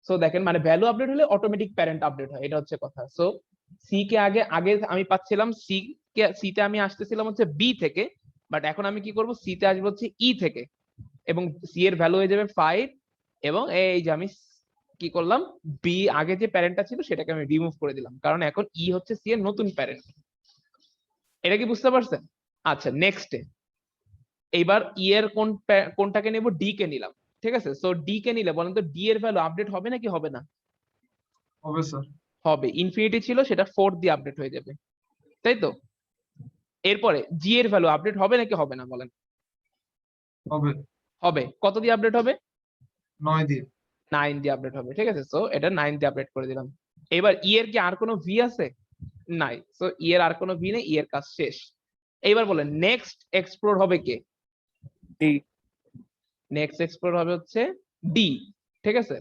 সো দেখেন, মানে ভ্যালু আপডেট হলে অটোমেটিক প্যারেন্ট আপডেট হয়, এটা হচ্ছে কথা। সো সি কে আগে আগে আমি পাচ্ছিলাম সি তে আমি আসতেছিলাম হচ্ছে বি থেকে, বাট এখন আমি কি করব, সি তে আসবো হচ্ছে ই থেকে, এবং সি এর ভ্যালু হয়ে যাবে 5। এবং এই যে আমি কি করলাম, বি আগে যে প্যারেন্টটা ছিল সেটাকে আমি রিমুভ করে দিলাম, কারণ এখন ই হচ্ছে সি এর নতুন প্যারেন্ট। এটা কি বুঝতে পারছেন? আচ্ছা, নেক্সটে এইবার ই এর কোনটাকে নেব? ডি কে নিলাম, ঠিক আছে। সো ডি কে নিলে বলেন তো ডি এর ভ্যালু আপডেট হবে নাকি হবে না? হবে স্যার। হবে, ইনফিনিটি ছিল সেটা 4 দিয়ে আপডেট হয়ে যাবে, তাই তো। এরপরে জি এর ভ্যালু আপডেট হবে নাকি হবে না বলেন? হবে। হবে, কত দিয়ে আপডেট হবে? 9 দিয়ে। 9 দিয়ে আপডেট হবে, ঠিক আছে। সো এটা 9 দিয়ে আপডেট করে দিলাম। এবার ই এর কি আর কোনো ভি আছে? নাই। সো ই এর আর কোনো ভি নেই, ই এর কাজ শেষ। এইবার বলেন নেক্সট এক্সপ্লোর হবে কে? ডি নেক্সট এক্সপ্লোর হবে হচ্ছে ডি, ঠিক আছে।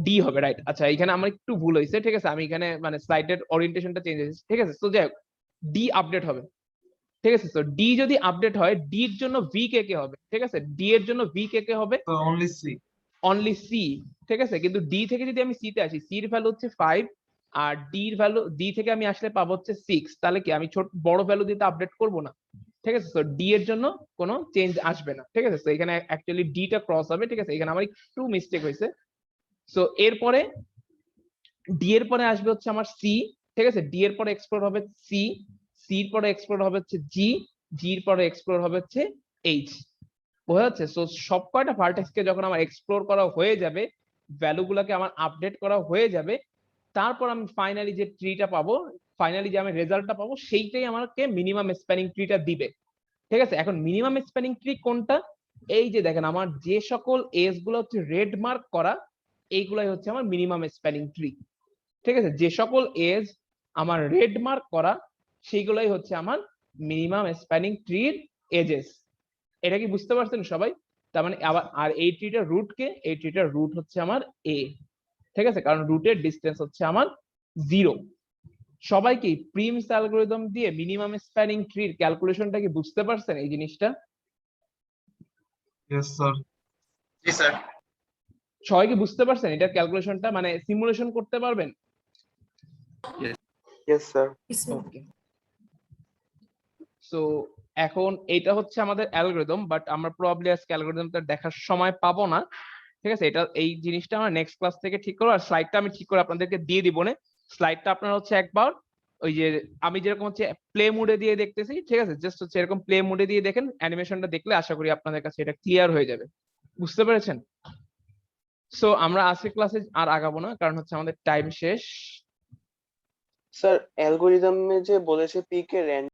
ডি হবে, রাইট। আচ্ছা, এখানে আমার একটু ভুল হয়েছে, ঠিক আছে। আমি এখানে মানে স্লাইডের ওরিয়েন্টেশনটা চেঞ্জ হয়েছে, ঠিক আছে। তো যাই হোক, ডি আপডেট হবে, ঠিক আছে। তো ডি যদি আপডেট হয়, ডি এর জন্য ভি কে কে হবে, ঠিক আছে। ডি এর জন্য ভি কে কে হবে তো অনলি সি। অনলি সি, ঠিক আছে। কিন্তু ডি থেকে যদি আমি সি তে আসি, সি এর ভ্যালু হচ্ছে 5, আর ডি এর ভ্যালু, ডি থেকে আমি আসলে পাবো হচ্ছে 6। তাহলে কি আমি ছোট বড় ভ্যালু দিয়ে আপডেট করব না, ঠিক আছে। তো ডি এর জন্য কোনো চেঞ্জ আসবে না, ঠিক আছে। তো এখানে অ্যাকচুয়ালি ডি টা ক্রস হবে, ঠিক আছে। এখানে আমার একটু মিস্টেক হয়েছে। সো এরপরে ডি এর পরে আসবে হচ্ছে আমার সি, ঠিক আছে। ডি এর পরে এক্সপ্লোর হবে সি, সি এর পরে এক্সপ্লোর হবে হচ্ছে জি, জি এর পরে এক্সপ্লোর হবে হচ্ছে এইচ। বোঝা যাচ্ছে? সো সব কয়টা ভার্টেক্স কে যখন আমার এক্সপ্লোর করা হয়ে যাবে, ভ্যালু গুলাকে আমার আপডেট করা হয়ে যাবে, তারপর আমি ফাইনালি যে ট্রিটা পাবো, ফাইনালি যে আমি রেজাল্টটা পাবো, সেইটাই আমাকে মিনিমাম স্প্যানিং ট্রিটা দিবে, ঠিক আছে। এখন মিনিমাম স্প্যানিং ট্রি কোনটা? এই যে দেখেন, আমার যে সকল এজ গুলো হচ্ছে রেড মার্ক করা, এইগুলাই হচ্ছে আমার মিনিমাম স্প্যানিং ট্রি, ঠিক আছে। যে সকল এজ আমার রেড মার্ক করা, সেইগুলাই হচ্ছে আমার মিনিমাম স্প্যানিং ট্রির এজেস। এটা কি বুঝতে পারছেন সবাই? তার মানে আবার, আর এই ট্রিটার রুট কে? এই ট্রিটার রুট হচ্ছে আমার এ, ঠিক আছে, কারণ রুটের ডিসটেন্স হচ্ছে আমার 0। সবাই কি প্রিমস অ্যালগরিদম দিয়ে মিনিমাম স্প্যানিং ট্রির ক্যালকুলেশনটা কি বুঝতে পারছেন এই জিনিসটা? Yes sir. জি স্যার। সবাই কি বুঝতে পারছেন এটার ক্যালকুলেশনটা, মানে সিমুলেশন করতে পারবেন? Yes sir. ওকে। সো এখন এটা হচ্ছে আমাদের অ্যালগরিদম, বাট আমরা প্রবাবলি আজকে অ্যালগরিদমটা দেখার সময় পাবো না, ঠিক আছে। এটা এই জিনিসটা আমরা নেক্সট ক্লাস থেকে ঠিক করবো, আর স্লাইডটা আমি ঠিক করে আপনাদেরকে দিয়ে দিব না। স্লাইডটা আপনারা হচ্ছে একবার ওই যে আমি যেরকম হচ্ছে প্লে মোডে দিয়ে দেখতেছি, ঠিক আছে, জাস্ট হচ্ছে এরকম প্লে মোডে দিয়ে দেখেন, অ্যানিমেশনটা দেখলে আশা করি আপনাদের কাছে এটা ক্লিয়ার হয়ে যাবে। বুঝতে পেরেছেন? সো আমরা আজকের ক্লাসে আর আগাবো না, কারণ হচ্ছে আমাদের টাইম শেষ। স্যার অ্যালগোরিদমে যে বলেছে পি কে